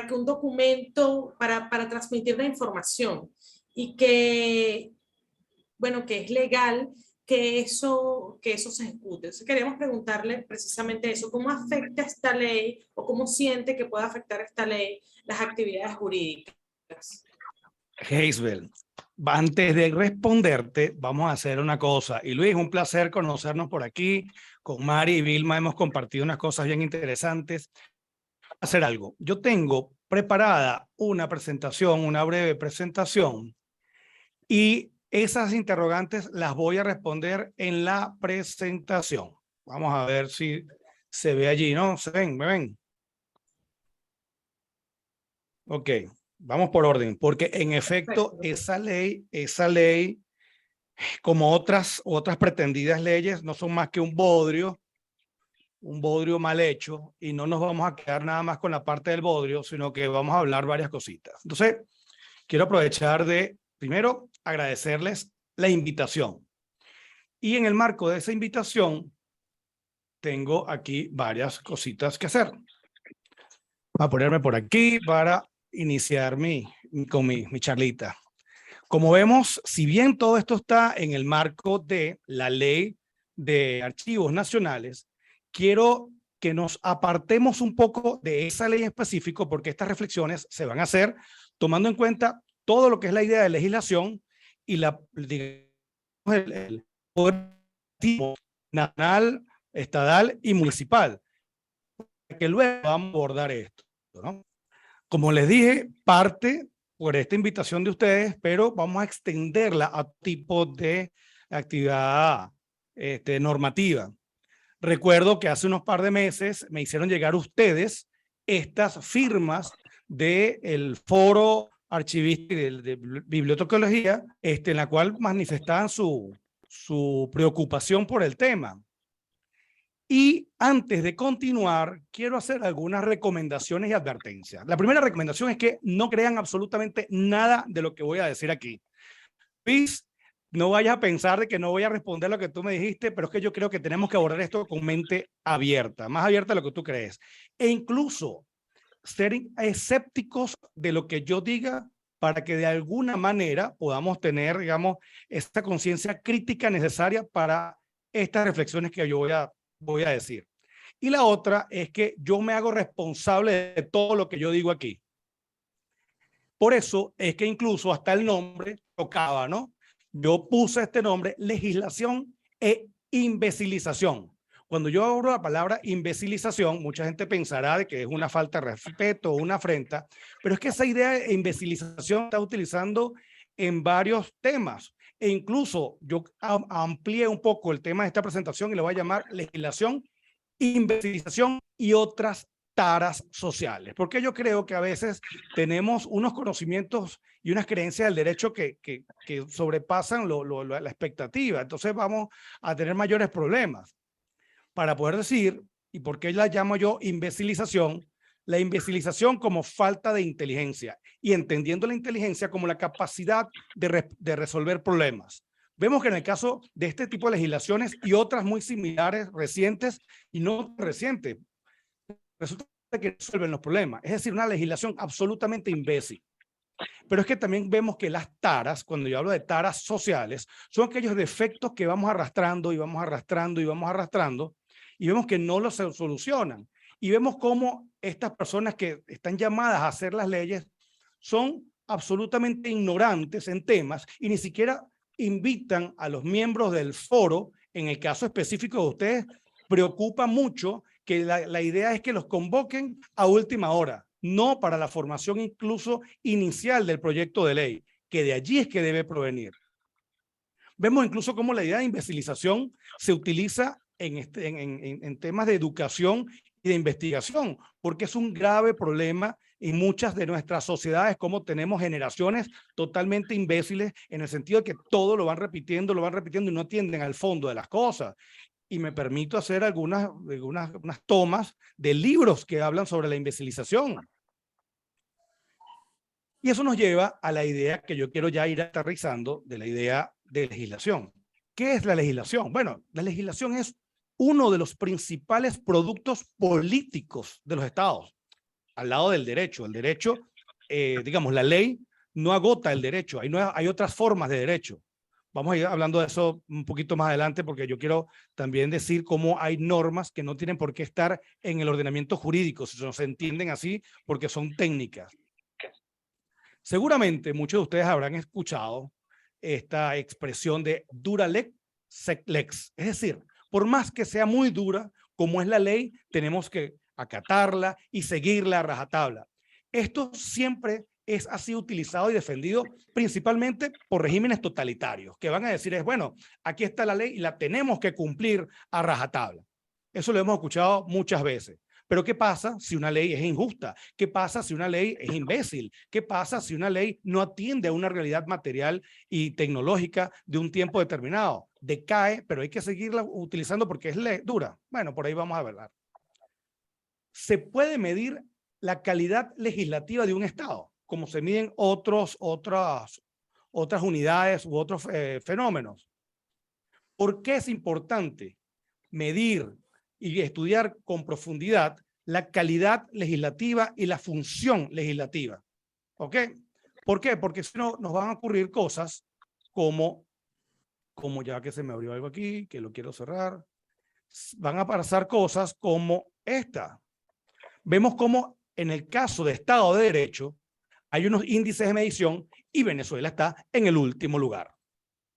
S2: que un documento, para transmitir la información, y que, bueno, que es legal que eso se ejecute. Entonces queríamos preguntarle precisamente eso, ¿cómo afecta esta ley o cómo siente que puede afectar esta ley las actividades jurídicas?
S5: Heisbel, antes de responderte, vamos a hacer una cosa. Y Luis, un placer conocernos por aquí. Con Mari y Vilma hemos compartido unas cosas bien interesantes. Hacer algo. Yo tengo preparada una presentación, una breve presentación, y esas interrogantes las voy a responder en la presentación. Vamos a ver si se ve allí, ¿no? ¿Se ven? ¿Me ven? Ok, vamos por orden, porque en efecto esa ley, como otras pretendidas leyes, no son más que un bodrio mal hecho, y no nos vamos a quedar nada más con la parte del bodrio, sino que vamos a hablar varias cositas. Entonces, quiero aprovechar de, primero, agradecerles la invitación. Y en el marco de esa invitación, tengo aquí varias cositas que hacer. Voy a ponerme por aquí para iniciar con mi charlita. Como vemos, si bien todo esto está en el marco de la Ley de Archivos Nacionales, quiero que nos apartemos un poco de esa ley específica, porque estas reflexiones se van a hacer tomando en cuenta todo lo que es la idea de legislación y el poder nacional, estatal y municipal, que luego vamos a abordar esto, ¿no? Como les dije, parte por esta invitación de ustedes, pero vamos a extenderla a tipo de actividad normativa. Recuerdo que hace unos par de meses me hicieron llegar ustedes estas firmas del foro archivista y de bibliotecología, en la cual manifestaban su preocupación por el tema. Y antes de continuar, quiero hacer algunas recomendaciones y advertencias. La primera recomendación es que no crean absolutamente nada de lo que voy a decir aquí. Luis, no vayas a pensar de que no voy a responder lo que tú me dijiste, pero es que yo creo que tenemos que abordar esto con mente abierta, más abierta de lo que tú crees. E incluso ser escépticos de lo que yo diga para que de alguna manera podamos tener, digamos, esta conciencia crítica necesaria para estas reflexiones que yo voy a decir. Y la otra es que yo me hago responsable de todo lo que yo digo aquí. Por eso es que incluso hasta el nombre tocaba, ¿no? Yo puse este nombre, legislación e imbecilización. Cuando yo abro la palabra imbecilización, mucha gente pensará de que es una falta de respeto o una afrenta, pero es que esa idea de imbecilización está utilizando en varios temas. E incluso yo amplié un poco el tema de esta presentación y le voy a llamar legislación, imbecilización y otras taras sociales. Porque yo creo que a veces tenemos unos conocimientos y unas creencias del derecho que sobrepasan la expectativa. Entonces vamos a tener mayores problemas. Para poder decir, ¿y por qué la llamo yo imbecilización? La imbecilización como falta de inteligencia y entendiendo la inteligencia como la capacidad de resolver problemas. Vemos que en el caso de este tipo de legislaciones y otras muy similares, recientes y no recientes, resulta que resuelven los problemas. Es decir, una legislación absolutamente imbécil. Pero es que también vemos que las taras, cuando yo hablo de taras sociales, son aquellos defectos que vamos arrastrando y vamos arrastrando y vamos arrastrando, y vemos que no los solucionan. Y vemos cómo estas personas que están llamadas a hacer las leyes son absolutamente ignorantes en temas y ni siquiera invitan a los miembros del foro. En el caso específico de ustedes, preocupa mucho que la idea es que los convoquen a última hora, no para la formación incluso inicial del proyecto de ley, que de allí es que debe provenir. Vemos incluso cómo la idea de imbecilización se utiliza en temas de educación y de investigación, porque es un grave problema en muchas de nuestras sociedades, como tenemos generaciones totalmente imbéciles en el sentido de que todo lo van repitiendo y no atienden al fondo de las cosas. Y me permito hacer unas tomas de libros que hablan sobre la imbecilización. Y eso nos lleva a la idea que yo quiero ya ir aterrizando de la idea de legislación. ¿Qué es la legislación? Bueno, la legislación es uno de los principales productos políticos de los estados, al lado del derecho. El derecho, digamos, la ley no agota el derecho, hay otras formas de derecho. Vamos a ir hablando de eso un poquito más adelante porque yo quiero también decir cómo hay normas que no tienen por qué estar en el ordenamiento jurídico, si no se entienden así porque son técnicas. Seguramente muchos de ustedes habrán escuchado esta expresión de dura lex, sec lex. Es decir, por más que sea muy dura, como es la ley, tenemos que acatarla y seguirla a rajatabla. Esto siempre es así utilizado y defendido principalmente por regímenes totalitarios, que van a decir es, bueno, aquí está la ley y la tenemos que cumplir a rajatabla. Eso lo hemos escuchado muchas veces. Pero ¿qué pasa si una ley es injusta? ¿Qué pasa si una ley es imbécil? ¿Qué pasa si una ley no atiende a una realidad material y tecnológica de un tiempo determinado? Decae, pero hay que seguirla utilizando porque es dura. Bueno, por ahí vamos a hablar. ¿Se puede medir la calidad legislativa de un Estado, como se miden otras unidades u otros fenómenos? ¿Por qué es importante medir y estudiar con profundidad la calidad legislativa y la función legislativa? ¿Ok? ¿Por qué? Porque si no, nos van a ocurrir cosas como ya que se me abrió algo aquí, que lo quiero cerrar, van a pasar cosas como esta. Vemos cómo en el caso de Estado de Derecho hay unos índices de medición y Venezuela está en el último lugar.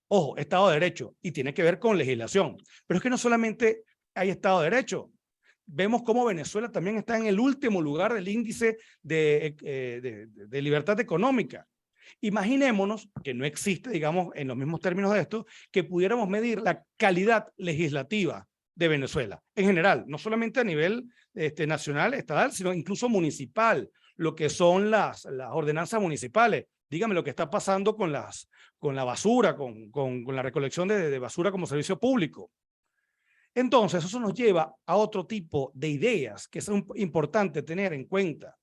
S5: Ojo, Estado de Derecho, y tiene que ver con legislación. Pero es que no solamente hay Estado de Derecho. Vemos cómo Venezuela también está en el último lugar del índice de libertad económica. Imaginémonos que no existe, digamos, en los mismos términos de esto, que pudiéramos medir la calidad legislativa de Venezuela, en general, no solamente a nivel nacional, estatal, sino incluso municipal, lo que son las ordenanzas municipales. Dígame lo que está pasando con la basura, con la recolección de basura como servicio público. Entonces, eso nos lleva a otro tipo de ideas que es importante tener en cuenta.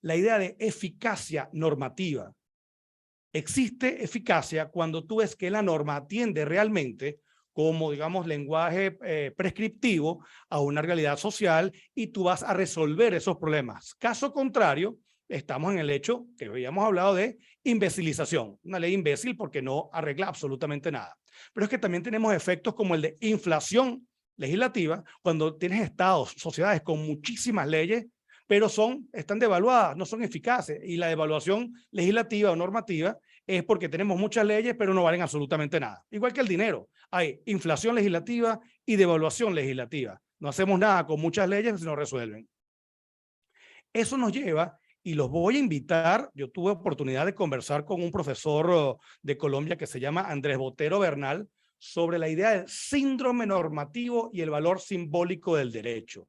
S5: La idea de eficacia normativa. Existe eficacia cuando tú ves que la norma atiende realmente como, digamos, lenguaje prescriptivo a una realidad social y tú vas a resolver esos problemas. Caso contrario, estamos en el hecho que habíamos hablado de imbecilización. Una ley imbécil porque no arregla absolutamente nada. Pero es que también tenemos efectos como el de inflación legislativa, cuando tienes estados, sociedades con muchísimas leyes, pero están devaluadas, no son eficaces. Y la devaluación legislativa o normativa es porque tenemos muchas leyes, pero no valen absolutamente nada. Igual que el dinero. Hay inflación legislativa y devaluación legislativa. No hacemos nada con muchas leyes si no resuelven. Eso nos lleva, y los voy a invitar, yo tuve oportunidad de conversar con un profesor de Colombia que se llama Andrés Botero Bernal, sobre la idea del síndrome normativo y el valor simbólico del derecho.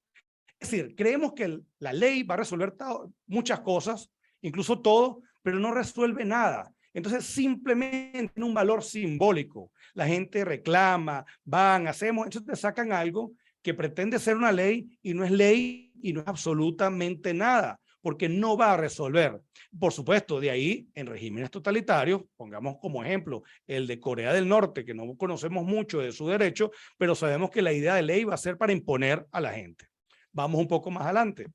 S5: Es decir, creemos que la ley va a resolver muchas cosas, incluso todo, pero no resuelve nada. Entonces simplemente tiene un valor simbólico. La gente reclama, hacemos, entonces te sacan algo que pretende ser una ley y no es ley y no es absolutamente nada, porque no va a resolver. Por supuesto, de ahí en regímenes totalitarios, pongamos como ejemplo el de Corea del Norte, que no conocemos mucho de su derecho, pero sabemos que la idea de ley va a ser para imponer a la gente. Vamos un poco más adelante.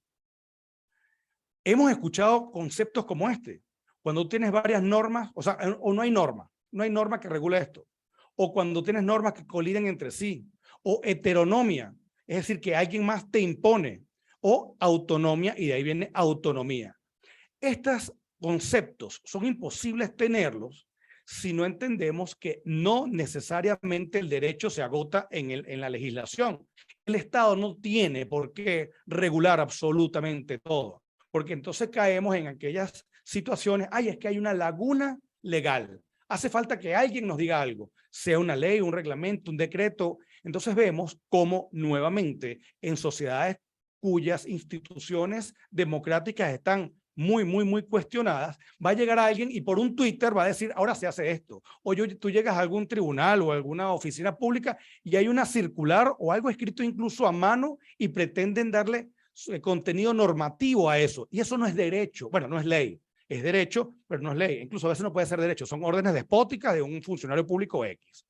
S5: Hemos escuchado conceptos como este. Cuando tienes varias normas, o no hay norma que regule esto. O cuando tienes normas que coliden entre sí. O heteronomia, es decir, que alguien más te impone. O autonomía, y de ahí viene autonomía. Estos conceptos son imposibles tenerlos si no entendemos que no necesariamente el derecho se agota en la legislación. El Estado no tiene por qué regular absolutamente todo, porque entonces caemos en aquellas situaciones, es que hay una laguna legal. Hace falta que alguien nos diga algo, sea una ley, un reglamento, un decreto. Entonces vemos cómo nuevamente en sociedades cuyas instituciones democráticas están muy cuestionadas, va a llegar alguien y por un Twitter va a decir, ahora se hace esto. O tú llegas a algún tribunal o a alguna oficina pública y hay una circular o algo escrito incluso a mano y pretenden darle contenido normativo a eso. Y eso no es derecho. Bueno, no es ley. Es derecho, pero no es ley. Incluso a veces no puede ser derecho. Son órdenes despóticas de un funcionario público X.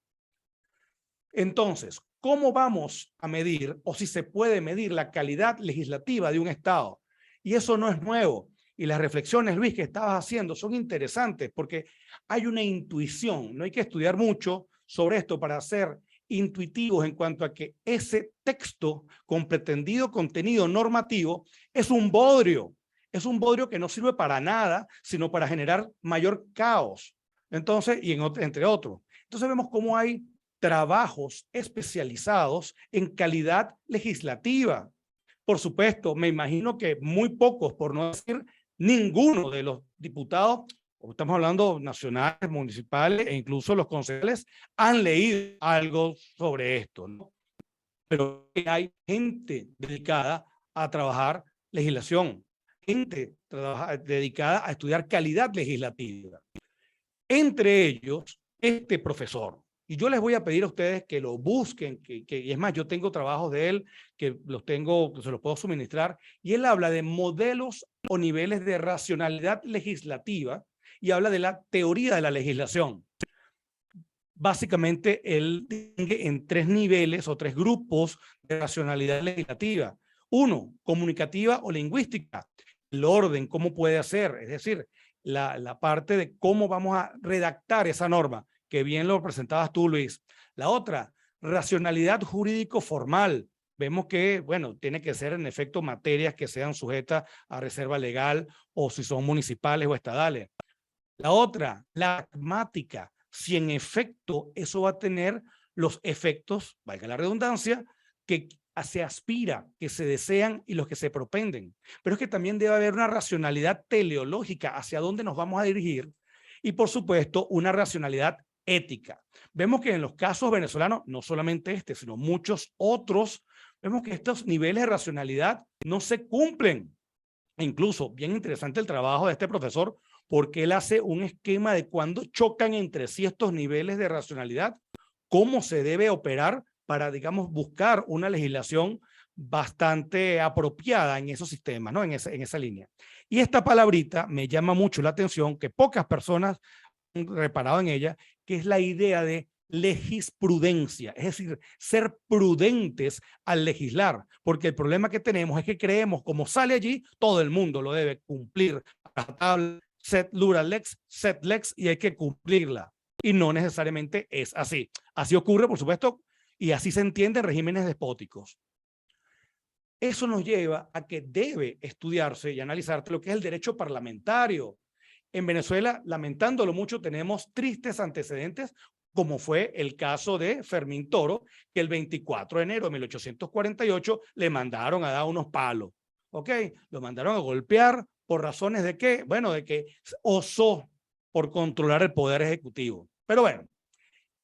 S5: Entonces, ¿cómo vamos a medir o si se puede medir la calidad legislativa de un Estado? Y eso no es nuevo. Y las reflexiones, Luis, que estabas haciendo son interesantes porque hay una intuición. No hay que estudiar mucho sobre esto para ser intuitivos en cuanto a que ese texto con pretendido contenido normativo es un bodrio que no sirve para nada, sino para generar mayor caos. Entonces, entre otros. Entonces vemos cómo hay trabajos especializados en calidad legislativa. Por supuesto, me imagino que muy pocos, por no decir ninguno de los diputados, estamos hablando nacionales, municipales e incluso los concejales, han leído algo sobre esto, ¿no? Pero hay gente dedicada a trabajar legislación, gente dedicada a estudiar calidad legislativa. Entre ellos, este profesor. Y yo les voy a pedir a ustedes que lo busquen, y es más, yo tengo trabajos de él que se los puedo suministrar, y él habla de modelos o niveles de racionalidad legislativa y habla de la teoría de la legislación. Básicamente, él distingue en 3 niveles o 3 grupos de racionalidad legislativa. 1, comunicativa o lingüística, el orden, cómo puede hacer, es decir, la parte de cómo vamos a redactar esa norma, que bien lo presentabas tú, Luis. La otra, racionalidad jurídico-formal. Vemos que, bueno, tiene que ser en efecto materias que sean sujetas a reserva legal o si son municipales o estadales. La otra, la pragmática. Si en efecto eso va a tener los efectos, valga la redundancia, que se aspira, que se desean y los que se propenden. Pero es que también debe haber una racionalidad teleológica hacia dónde nos vamos a dirigir y, por supuesto, una racionalidad ética. Vemos que en los casos venezolanos, no solamente este, sino muchos otros, vemos que estos niveles de racionalidad no se cumplen. E incluso, bien interesante el trabajo de este profesor, porque él hace un esquema de cuándo chocan entre sí estos niveles de racionalidad, cómo se debe operar para, digamos, buscar una legislación bastante apropiada en esos sistemas, ¿no? En esa línea. Y esta palabrita me llama mucho la atención, que pocas personas han reparado en ella, que es la idea de legisprudencia, es decir, ser prudentes al legislar, porque el problema que tenemos es que creemos, como sale allí, todo el mundo lo debe cumplir. Sed lura lex, sed lex, y hay que cumplirla. Y no necesariamente es así. Así ocurre, por supuesto, y así se entiende en regímenes despóticos. Eso nos lleva a que debe estudiarse y analizarse lo que es el derecho parlamentario. En Venezuela, lamentándolo mucho, tenemos tristes antecedentes, como fue el caso de Fermín Toro, que el 24 de enero de 1848 le mandaron a dar unos palos. ¿Ok? Lo mandaron a golpear por razones de qué? Bueno, de que osó por controlar el poder ejecutivo. Pero bueno,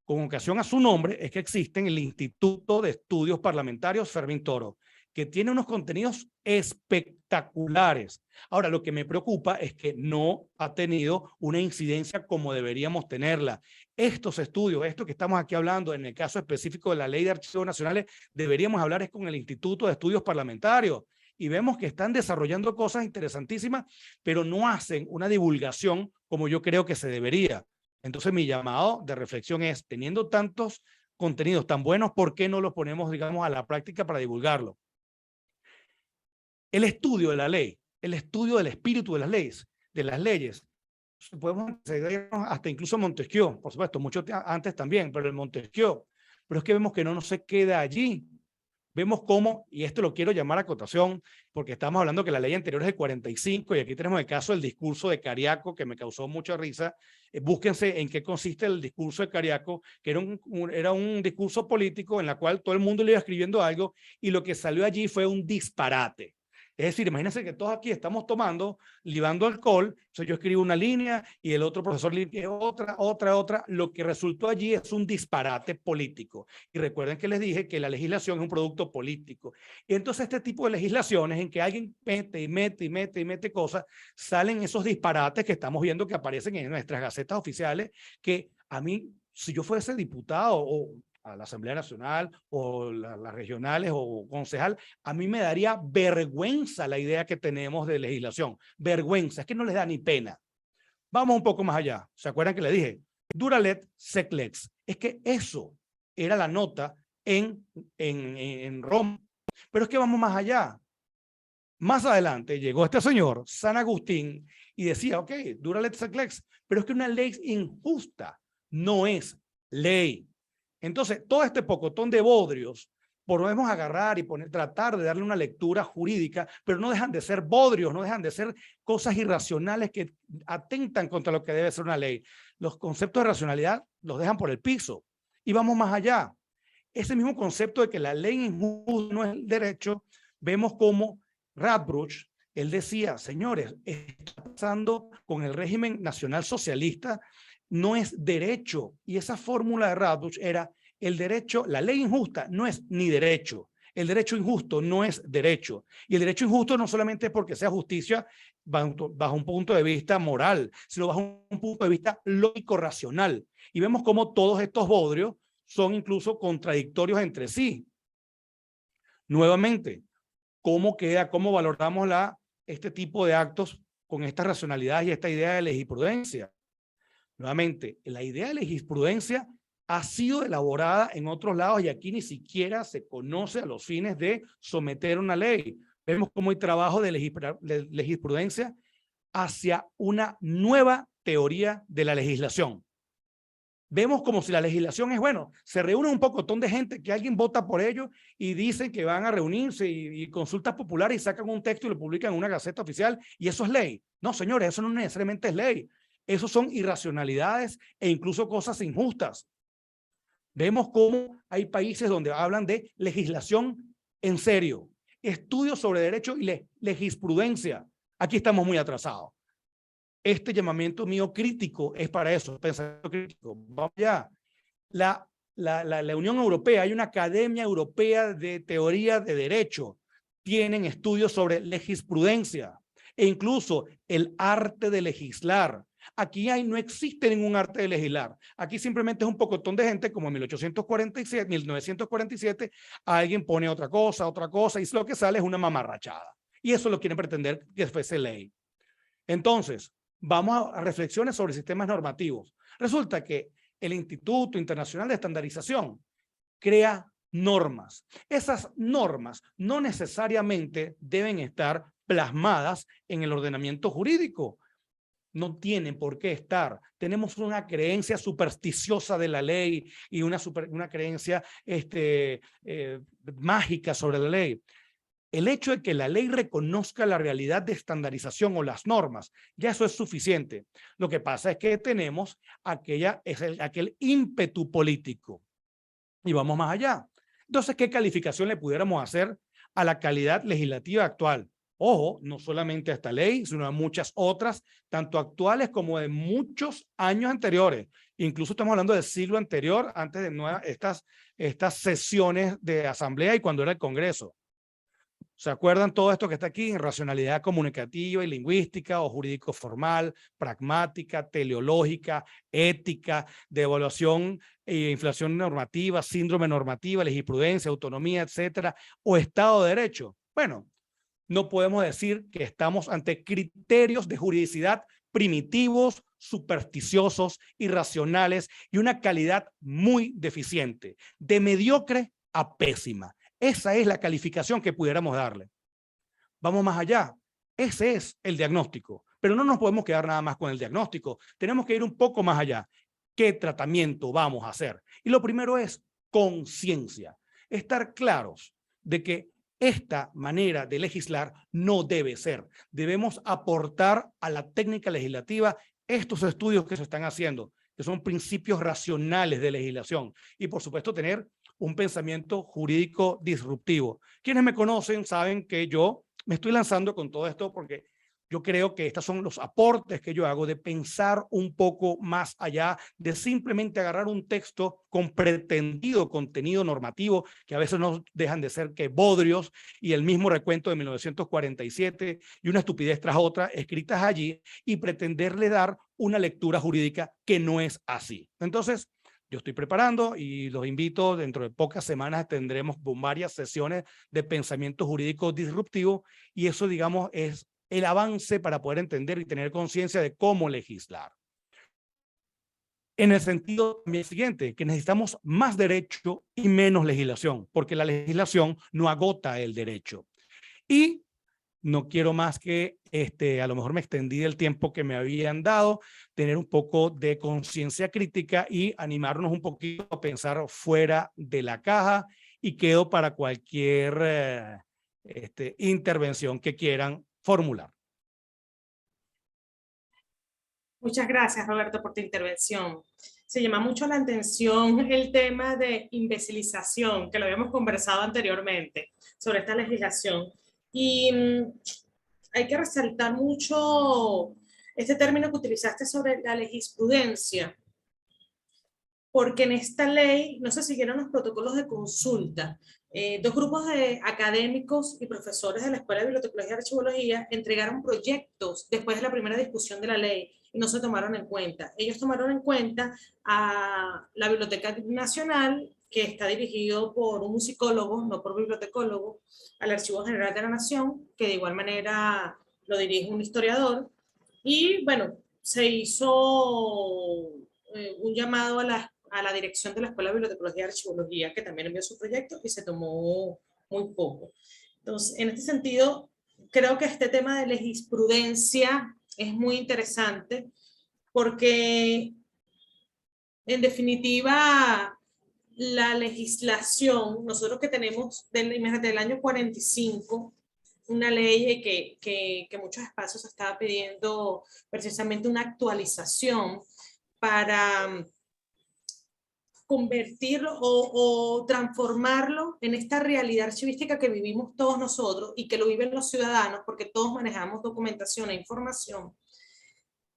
S5: con ocasión a su nombre es que existe el Instituto de Estudios Parlamentarios Fermín Toro, que tiene unos contenidos espectaculares. Ahora, lo que me preocupa es que no ha tenido una incidencia como deberíamos tenerla. Estos estudios, esto que estamos aquí hablando, en el caso específico de la Ley de Archivos Nacionales, deberíamos hablar es con el Instituto de Estudios Parlamentarios. Y vemos que están desarrollando cosas interesantísimas, pero no hacen una divulgación como yo creo que se debería. Entonces, mi llamado de reflexión es, teniendo tantos contenidos tan buenos, ¿por qué no los ponemos, digamos, a la práctica para divulgarlo? El estudio de la ley, el estudio del espíritu de las leyes, podemos seguirnos hasta incluso Montesquieu, por supuesto, mucho antes también, pero el Montesquieu, pero es que vemos que no se queda allí. Vemos cómo, y esto lo quiero llamar acotación, porque estamos hablando que la ley anterior es de 45 y aquí tenemos el caso del discurso de Cariaco, que me causó mucha risa. Búsquense en qué consiste el discurso de Cariaco, que era un discurso político en la cual todo el mundo le iba escribiendo algo y lo que salió allí fue un disparate. Es decir, imagínense que todos aquí estamos libando alcohol, entonces yo escribo una línea y el otro profesor limpia otra. Lo que resultó allí es un disparate político. Y recuerden que les dije que la legislación es un producto político. Y entonces este tipo de legislaciones en que alguien mete cosas, salen esos disparates que estamos viendo que aparecen en nuestras gacetas oficiales, que a mí, si yo fuese diputado o a la Asamblea Nacional o las regionales o concejal, a mí me daría vergüenza la idea que tenemos de legislación. Vergüenza, es que no les da ni pena. Vamos un poco más allá. ¿Se acuerdan que le dije? Duralet sec lex. Es que eso era la nota en Roma. Pero es que vamos más allá. Más adelante llegó este señor, San Agustín, y decía, ok, duralet sec lex, pero es que una ley injusta no es ley. Entonces, todo este pocotón de bodrios podemos agarrar y tratar de darle una lectura jurídica, pero no dejan de ser bodrios, no dejan de ser cosas irracionales que atentan contra lo que debe ser una ley. Los conceptos de racionalidad los dejan por el piso. Y vamos más allá. Ese mismo concepto de que la ley injusta no es el derecho, vemos como Radbruch, él decía, señores, esto está pasando con el régimen nacional socialista, no es derecho. Y esa fórmula de Radbruch era el derecho, la ley injusta no es ni derecho. El derecho injusto no es derecho. Y el derecho injusto no solamente es porque sea justicia bajo un punto de vista moral, sino bajo un punto de vista lógico-racional. Y vemos cómo todos estos bodrios son incluso contradictorios entre sí. Nuevamente, ¿cómo queda, cómo valoramos este tipo de actos con esta racionalidad y esta idea de legisprudencia? Nuevamente, la idea de legisprudencia ha sido elaborada en otros lados y aquí ni siquiera se conoce a los fines de someter una ley. Vemos cómo hay trabajo de legisprudencia hacia una nueva teoría de la legislación. Vemos como si la legislación es, bueno, se reúne un pocotón de gente que alguien vota por ellos y dicen que van a reunirse y consultas populares y sacan un texto y lo publican en una gaceta oficial y eso es ley. No, señores, eso no necesariamente es ley. Eso son irracionalidades e incluso cosas injustas. Vemos cómo hay países donde hablan de legislación en serio, estudios sobre derecho y legisprudencia. Aquí estamos muy atrasados. Este llamamiento mío crítico es para eso, pensamiento crítico. Vamos allá. La Unión Europea, hay una Academia Europea de Teoría de Derecho. Tienen estudios sobre legisprudencia e incluso el arte de legislar. Aquí no existe ningún arte de legislar. Aquí simplemente es un pocotón de gente, como en 1947, alguien pone otra cosa, y lo que sale es una mamarrachada. Y eso lo quieren pretender que fuese ley. Entonces, vamos a reflexiones sobre sistemas normativos. Resulta que el Instituto Internacional de Estandarización crea normas. Esas normas no necesariamente deben estar plasmadas en el ordenamiento jurídico. No tienen por qué estar. Tenemos una creencia supersticiosa de la ley y una creencia mágica sobre la ley. El hecho de que la ley reconozca la realidad de estandarización o las normas, ya eso es suficiente. Lo que pasa es que tenemos aquel ímpetu político. Y vamos más allá. Entonces, ¿qué calificación le pudiéramos hacer a la calidad legislativa actual? Ojo, no solamente a esta ley, sino a muchas otras, tanto actuales como de muchos años anteriores. Incluso estamos hablando del siglo anterior, antes de estas sesiones de asamblea y cuando era el Congreso. ¿Se acuerdan todo esto que está aquí en racionalidad comunicativa y lingüística o jurídico formal, pragmática, teleológica, ética, de evaluación e inflación normativa, síndrome normativa, legisprudencia, autonomía, etcétera, o Estado de Derecho? Bueno, no podemos decir que estamos ante criterios de juridicidad primitivos, supersticiosos, irracionales y una calidad muy deficiente, de mediocre a pésima. Esa es la calificación que pudiéramos darle. Vamos más allá. Ese es el diagnóstico. Pero no nos podemos quedar nada más con el diagnóstico. Tenemos que ir un poco más allá. ¿Qué tratamiento vamos a hacer? Y lo primero es conciencia. Estar claros de que esta manera de legislar no debe ser. Debemos aportar a la técnica legislativa estos estudios que se están haciendo, que son principios racionales de legislación. Y por supuesto tener un pensamiento jurídico disruptivo. Quienes me conocen saben que yo me estoy lanzando con todo esto porque yo creo que estos son los aportes que yo hago de pensar un poco más allá de simplemente agarrar un texto con pretendido contenido normativo que a veces no dejan de ser que bodrios y el mismo recuento de 1947 y una estupidez tras otra escritas allí y pretenderle dar una lectura jurídica que no es así. Entonces, yo estoy preparando y los invito, dentro de pocas semanas tendremos varias sesiones de pensamiento jurídico disruptivo y eso, digamos, es el avance para poder entender y tener conciencia de cómo legislar. En el sentido también siguiente, que necesitamos más derecho y menos legislación, porque la legislación no agota el derecho. Y no quiero más que, a lo mejor me extendí del tiempo que me habían dado, tener un poco de conciencia crítica y animarnos un poquito a pensar fuera de la caja, y quedo para cualquier intervención que quieran formular.
S2: Muchas gracias, Roberto, por tu intervención. Se llama mucho la atención el tema de imbecilización, que lo habíamos conversado anteriormente sobre esta legislación. Y hay que resaltar mucho este término que utilizaste sobre la legisprudencia, porque en esta ley no se siguieron los protocolos de consulta. Dos grupos de académicos y profesores de la Escuela de Bibliotecología y Archivología entregaron proyectos después de la primera discusión de la ley y no se tomaron en cuenta. Ellos tomaron en cuenta a la Biblioteca Nacional, que está dirigido por un musicólogo, no por bibliotecólogo, al Archivo General de la Nación, que de igual manera lo dirige un historiador, y bueno, se hizo un llamado a la dirección de la Escuela de Bibliotecología y Archivología, que también envió su proyecto y se tomó muy poco. Entonces, en este sentido, creo que este tema de legisprudencia es muy interesante porque, en definitiva, la legislación, nosotros que tenemos del año 45, una ley que muchos espacios estaba pidiendo precisamente una actualización para convertirlo o transformarlo en esta realidad archivística que vivimos todos nosotros y que lo viven los ciudadanos, porque todos manejamos documentación e información,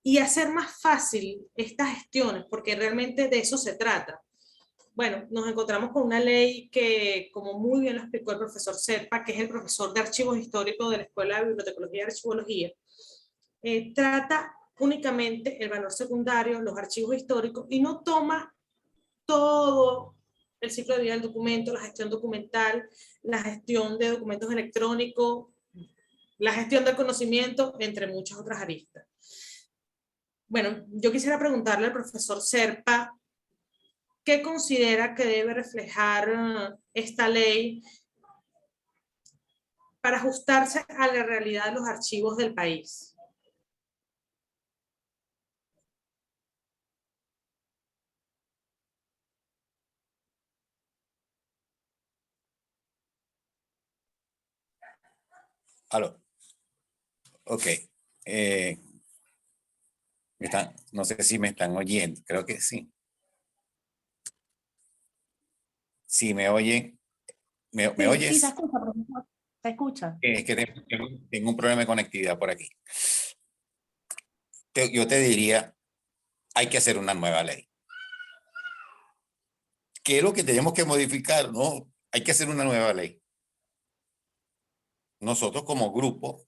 S2: y hacer más fácil estas gestiones, porque realmente de eso se trata. Bueno, nos encontramos con una ley que, como muy bien lo explicó el profesor Serpa, que es el profesor de archivos históricos de la Escuela de Bibliotecología y Archivología, trata únicamente el valor secundario, los archivos históricos, y no toma todo el ciclo de vida del documento, la gestión documental, la gestión de documentos electrónicos, la gestión del conocimiento, entre muchas otras aristas. Bueno, yo quisiera preguntarle al profesor Serpa, ¿qué considera que debe reflejar esta ley para ajustarse a la realidad de los archivos del país?
S4: Aló. Ok. No sé si me están oyendo, creo que sí. Si me oyen, ¿me oyes?
S1: Sí, se escucha, profesor. Se escucha.
S4: Es que tengo un problema de conectividad por aquí. Yo te diría, hay que hacer una nueva ley. ¿Qué es lo que tenemos que modificar? No, hay que hacer una nueva ley. Nosotros como grupo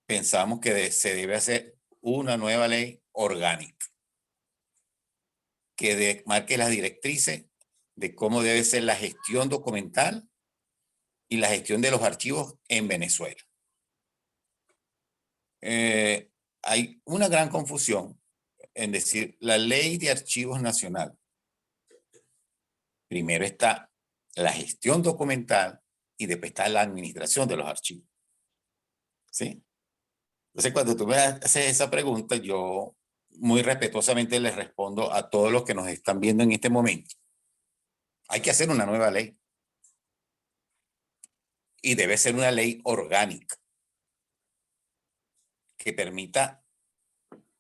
S4: pensamos que se debe hacer una nueva ley orgánica que marque las directrices de cómo debe ser la gestión documental y la gestión de los archivos en Venezuela. Hay una gran confusión en decir la Ley de Archivos Nacional. Primero está la gestión documental y después está la administración de los archivos. ¿Sí? Entonces, cuando tú me haces esa pregunta, yo muy respetuosamente les respondo a todos los que nos están viendo en este momento. Hay que hacer una nueva ley. Y debe ser una ley orgánica que permita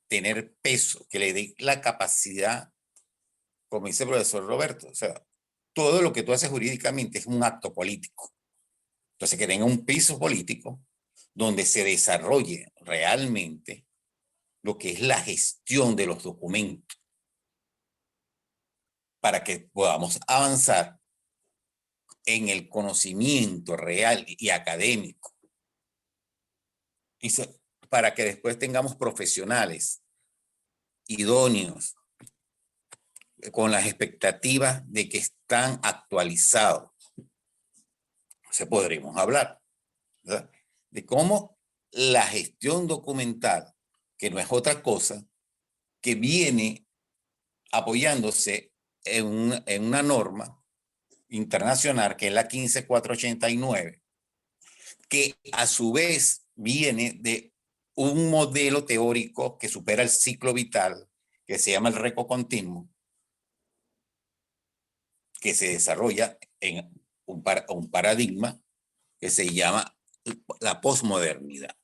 S4: tener peso, que le dé la capacidad, como dice el profesor Roberto, o sea, todo lo que tú haces jurídicamente es un acto político. Entonces, que tenga un piso político donde se desarrolle realmente lo que es la gestión de los documentos para que podamos avanzar en el conocimiento real y académico. Y para que después tengamos profesionales idóneos con las expectativas de que están actualizados. Entonces podremos hablar, ¿verdad?, de cómo la gestión documental, que no es otra cosa, que viene apoyándose en una norma internacional que es la 15489, que a su vez viene de un modelo teórico que supera el ciclo vital, que se llama el récord continuo, que se desarrolla en un paradigma que se llama la posmodernidad.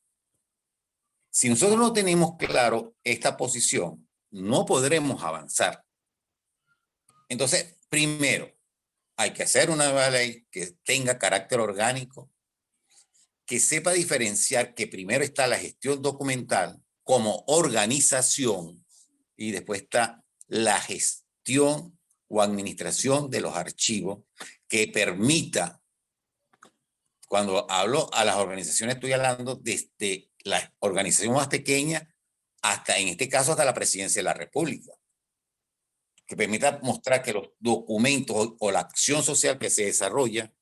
S4: Si nosotros no tenemos claro esta posición, no podremos avanzar. Entonces, primero, hay que hacer una nueva ley que tenga carácter orgánico, que sepa diferenciar que primero está la gestión documental como organización y después está la gestión o administración de los archivos que permita, cuando hablo a las organizaciones, estoy hablando desde la organización más pequeña hasta, en este caso, hasta la Presidencia de la República, que permita mostrar que los documentos o la acción social que se desarrolla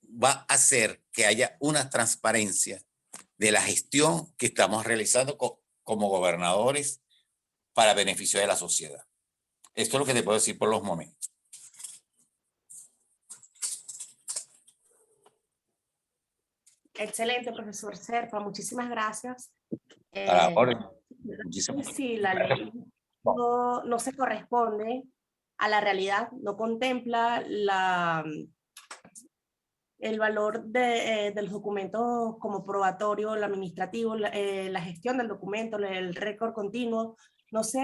S4: va a hacer que haya una transparencia de la gestión que estamos realizando como gobernadores para beneficio de la sociedad. Esto es lo que te puedo decir por los momentos.
S1: Excelente, profesor Serpa, muchísimas gracias.
S4: A la orden.
S1: Sí, la ley no se corresponde a la realidad, no contempla el valor de los documentos como probatorio, el administrativo, la gestión del documento, el récord continuo, no se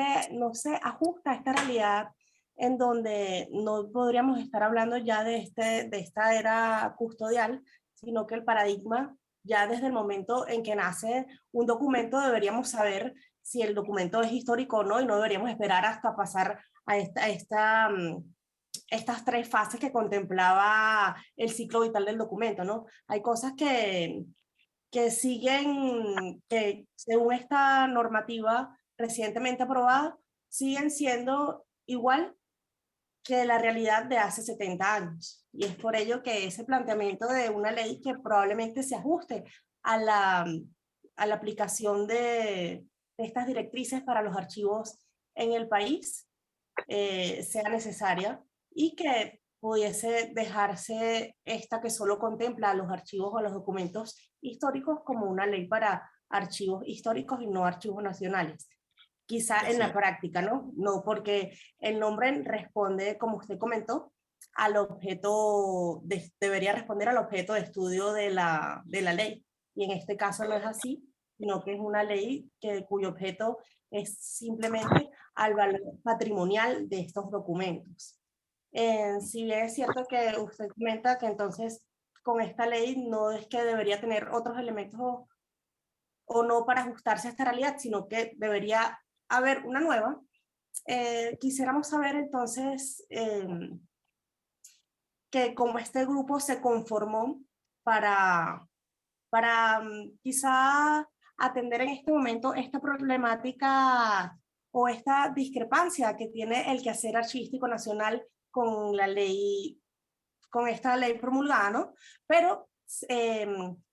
S1: ajusta a esta realidad en donde no podríamos estar hablando ya de esta era custodial, sino que el paradigma, ya desde el momento en que nace un documento, deberíamos saber si el documento es histórico o no, y no deberíamos esperar hasta pasar a estas tres fases que contemplaba el ciclo vital del documento, ¿no? Hay cosas que siguen, que según esta normativa recientemente aprobada, siguen siendo igual que la realidad de hace 70 años. Y es por ello que ese planteamiento de una ley que probablemente se ajuste a la aplicación de estas directrices para los archivos en el país sea necesaria, y que pudiese dejarse esta que solo contempla los archivos o los documentos históricos como una ley para archivos históricos y no archivos nacionales. Quizá en la práctica, ¿no? No, porque el nombre responde, como usted comentó, al objeto, debería responder al objeto de estudio de la ley. Y en este caso no es así, sino que es una ley cuyo objeto es simplemente al valor patrimonial de estos documentos. Si bien es cierto que usted comenta que entonces con esta ley no es que debería tener otros elementos o no para ajustarse a esta realidad, sino que debería haber una nueva, quisiéramos saber entonces que como este grupo se conformó para quizá atender en este momento esta problemática o esta discrepancia que tiene el quehacer archivístico nacional con la ley, con esta ley promulgada, ¿no? Pero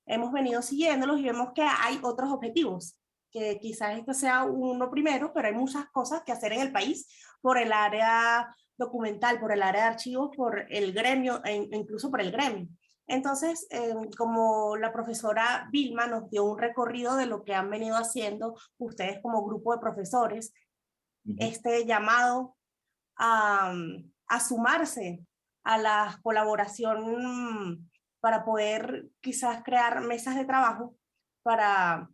S1: hemos venido siguiéndolos y vemos que hay otros objetivos, que quizás esto sea uno primero, pero hay muchas cosas que hacer en el país por el área documental, por el área de archivos, por el gremio e incluso por el gremio. Entonces, como la profesora Vilma nos dio un recorrido de lo que han venido haciendo ustedes como grupo de profesores, este llamado a sumarse a la colaboración para poder quizás crear mesas de trabajo para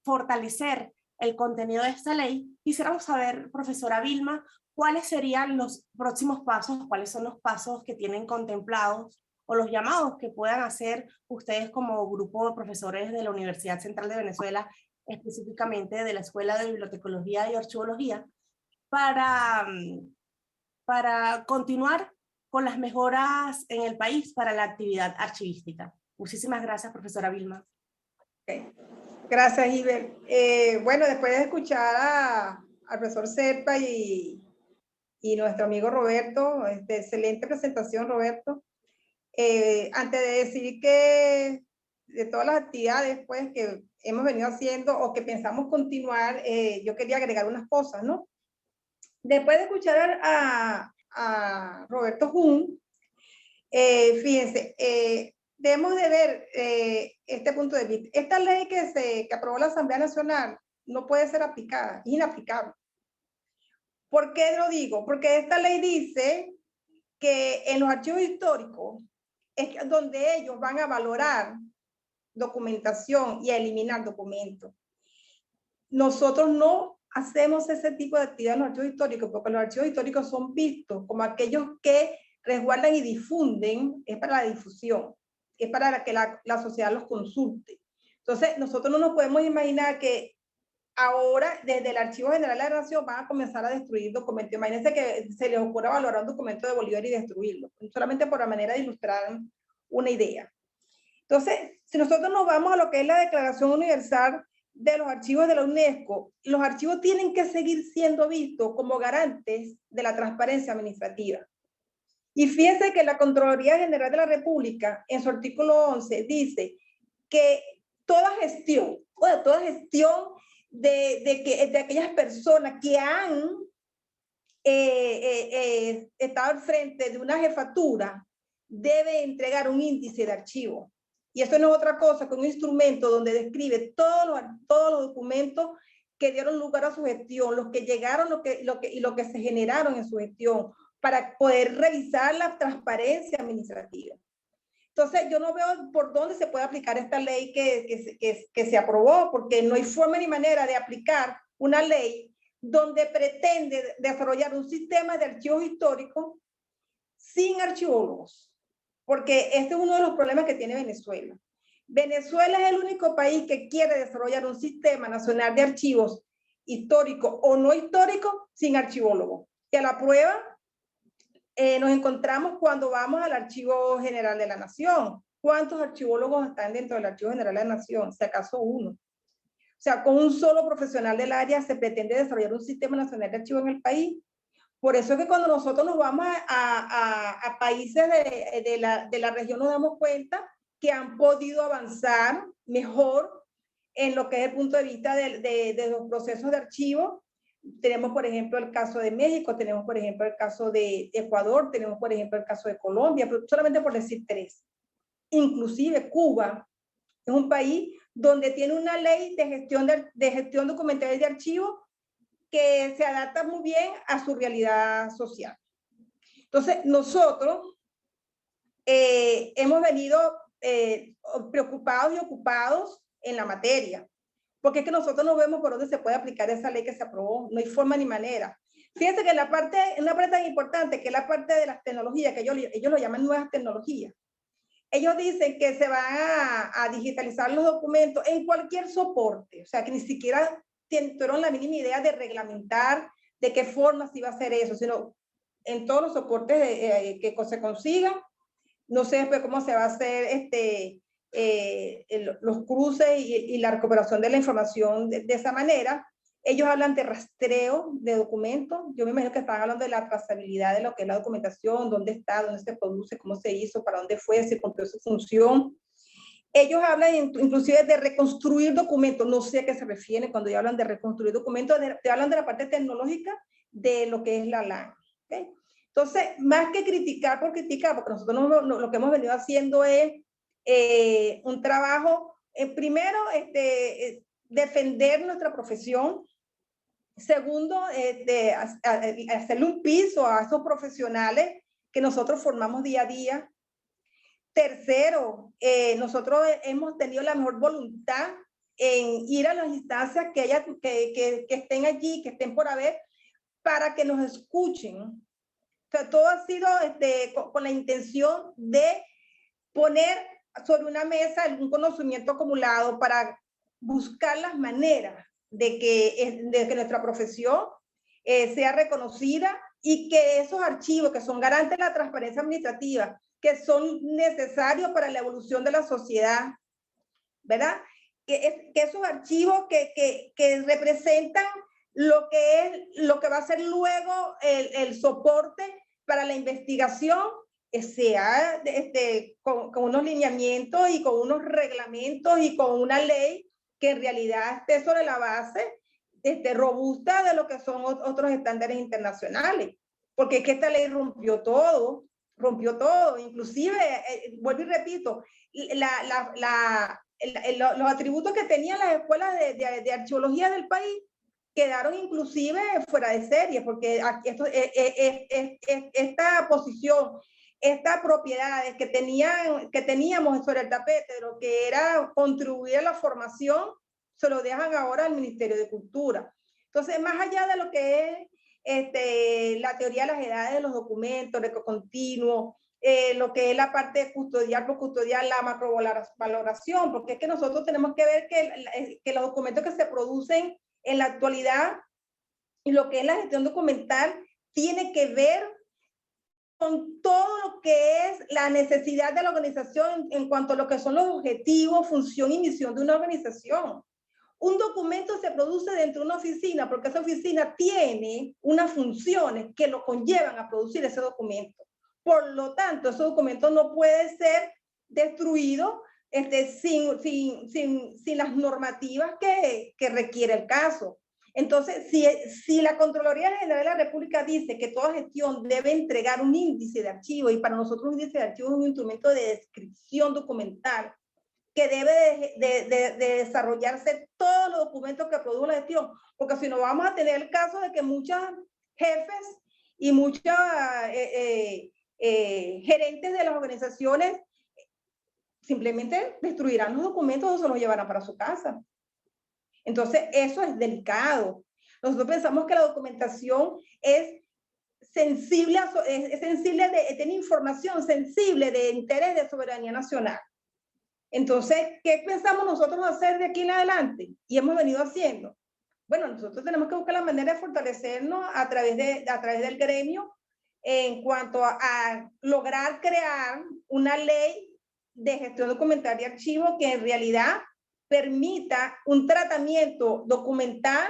S1: fortalecer el contenido de esta ley, quisiéramos saber, profesora Vilma, cuáles serían los próximos pasos, cuáles son los pasos que tienen contemplados o los llamados que puedan hacer ustedes como grupo de profesores de la Universidad Central de Venezuela, específicamente de la Escuela de Bibliotecología y Archivología, para continuar con las mejoras en el país para la actividad archivística. Muchísimas gracias, profesora Vilma.
S3: Okay. Gracias, Iber. Bueno, después de escuchar al profesor Serpa y nuestro amigo Roberto, excelente presentación, Roberto. Antes de decir que de todas las actividades pues, que hemos venido haciendo o que pensamos continuar, yo quería agregar unas cosas, ¿no? Después de escuchar a Roberto Jun, fíjense, debemos de ver este punto de vista. Esta ley que aprobó la Asamblea Nacional no puede ser aplicada, es inaplicable. ¿Por qué lo digo? Porque esta ley dice que en los archivos históricos es donde ellos van a valorar documentación y a eliminar documentos. Nosotros no hacemos ese tipo de actividad en los archivos históricos, porque los archivos históricos son vistos como aquellos que resguardan y difunden, es para la difusión, es para que la sociedad los consulte. Entonces, nosotros no nos podemos imaginar que ahora, desde el Archivo General de la Nación, van a comenzar a destruir documentos. Imagínense que se les ocurra valorar un documento de Bolívar y destruirlo, solamente por la manera de ilustrar una idea. Entonces, si nosotros nos vamos a lo que es la Declaración Universal de los Archivos de la UNESCO, los archivos tienen que seguir siendo vistos como garantes de la transparencia administrativa. Y fíjense que la Contraloría General de la República, en su artículo 11, dice que toda gestión de aquellas personas que han estado al frente de una jefatura debe entregar un índice de archivo. Y eso no es otra cosa que un instrumento donde describe todos los documentos que dieron lugar a su gestión, los que llegaron y lo que se generaron en su gestión, para poder revisar la transparencia administrativa. Entonces, yo no veo por dónde se puede aplicar esta ley que se aprobó, porque no hay forma ni manera de aplicar una ley donde pretende desarrollar un sistema de archivos históricos sin archivólogos. Porque este es uno de los problemas que tiene Venezuela. Venezuela es el único país que quiere desarrollar un sistema nacional de archivos históricos o no históricos sin archivólogos. Y a la prueba nos encontramos cuando vamos al Archivo General de la Nación. ¿Cuántos archivólogos están dentro del Archivo General de la Nación? Si acaso uno. O sea, con un solo profesional del área se pretende desarrollar un sistema nacional de archivos en el país. Por eso es que cuando nosotros nos vamos a países de la región nos damos cuenta que han podido avanzar mejor en lo que es el punto de vista de los procesos de archivo. Tenemos, por ejemplo, el caso de México, tenemos, por ejemplo, el caso de Ecuador, tenemos, por ejemplo, el caso de Colombia, pero solamente por decir tres. Inclusive Cuba es un país donde tiene una ley de gestión documental y de archivos que se adapta muy bien a su realidad social. Entonces, nosotros hemos venido preocupados y ocupados en la materia, porque es que nosotros no vemos por dónde se puede aplicar esa ley que se aprobó, no hay forma ni manera. Fíjense que una parte tan importante, que es la parte de las tecnologías, que ellos lo llaman nuevas tecnologías. Ellos dicen que se van a digitalizar los documentos en cualquier soporte, o sea, que ni siquiera tuvieron la mínima idea de reglamentar de qué forma se iba a hacer eso, sino en todos los soportes que se consigan. No sé después cómo se va a hacer los cruces y la recuperación de la información de esa manera. Ellos hablan de rastreo de documentos. Yo me imagino que están hablando de la trazabilidad de lo que es la documentación, dónde está, dónde se produce, cómo se hizo, para dónde fue, si cumplió su función. Ellos hablan inclusive de reconstruir documentos. No sé a qué se refieren cuando ellos hablan de reconstruir documentos. Hablan de la parte tecnológica de lo que es la LAN. ¿Okay? Entonces, más que criticar por criticar, porque nosotros lo que hemos venido haciendo es un trabajo, primero, defender nuestra profesión. Segundo, hacerle un piso a esos profesionales que nosotros formamos día a día. Tercero, nosotros hemos tenido la mejor voluntad en ir a las instancias que estén allí, que estén por haber, para que nos escuchen. O sea, todo ha sido con la intención de poner sobre una mesa algún conocimiento acumulado para buscar las maneras de que nuestra profesión sea reconocida y que esos archivos que son garantes de la transparencia administrativa, que son necesarios para la evolución de la sociedad, ¿verdad? Que esos archivos que representan lo que va a ser luego el soporte para la investigación, sea con unos lineamientos y con unos reglamentos y con una ley que en realidad esté sobre la base robusta de lo que son otros estándares internacionales. Porque es que esta ley rompió todo. rompió todo, inclusive, vuelvo y repito, los atributos que tenían las escuelas de arqueología del país quedaron inclusive fuera de serie, porque esta posición, estas propiedades que teníamos sobre el tapete de lo que era contribuir a la formación, se lo dejan ahora al Ministerio de Cultura. Entonces, más allá de lo que es la teoría de las edades de los documentos, de continuo, lo que es la parte custodial por custodial, la macrovaloración, porque es que nosotros tenemos que ver que los documentos que se producen en la actualidad y lo que es la gestión documental tiene que ver con todo lo que es la necesidad de la organización en cuanto a lo que son los objetivos, función y misión de una organización. Un documento se produce dentro de una oficina porque esa oficina tiene unas funciones que lo conllevan a producir ese documento. Por lo tanto, ese documento no puede ser destruido sin las normativas que requiere el caso. Entonces, si la Contraloría General de la República dice que toda gestión debe entregar un índice de archivo, y para nosotros un índice de archivo es un instrumento de descripción documental, que debe de desarrollarse todos los documentos que produjo la gestión, porque si no vamos a tener el caso de que muchos jefes y muchos gerentes de las organizaciones simplemente destruirán los documentos o se los llevarán para su casa. Entonces, eso es delicado. Nosotros pensamos que la documentación es sensible, tiene información sensible de interés de soberanía nacional. Entonces, ¿qué pensamos nosotros hacer de aquí en adelante? Y hemos venido haciendo. Bueno, nosotros tenemos que buscar la manera de fortalecernos a través del gremio en cuanto a lograr crear una ley de gestión documental y archivo que en realidad permita un tratamiento documental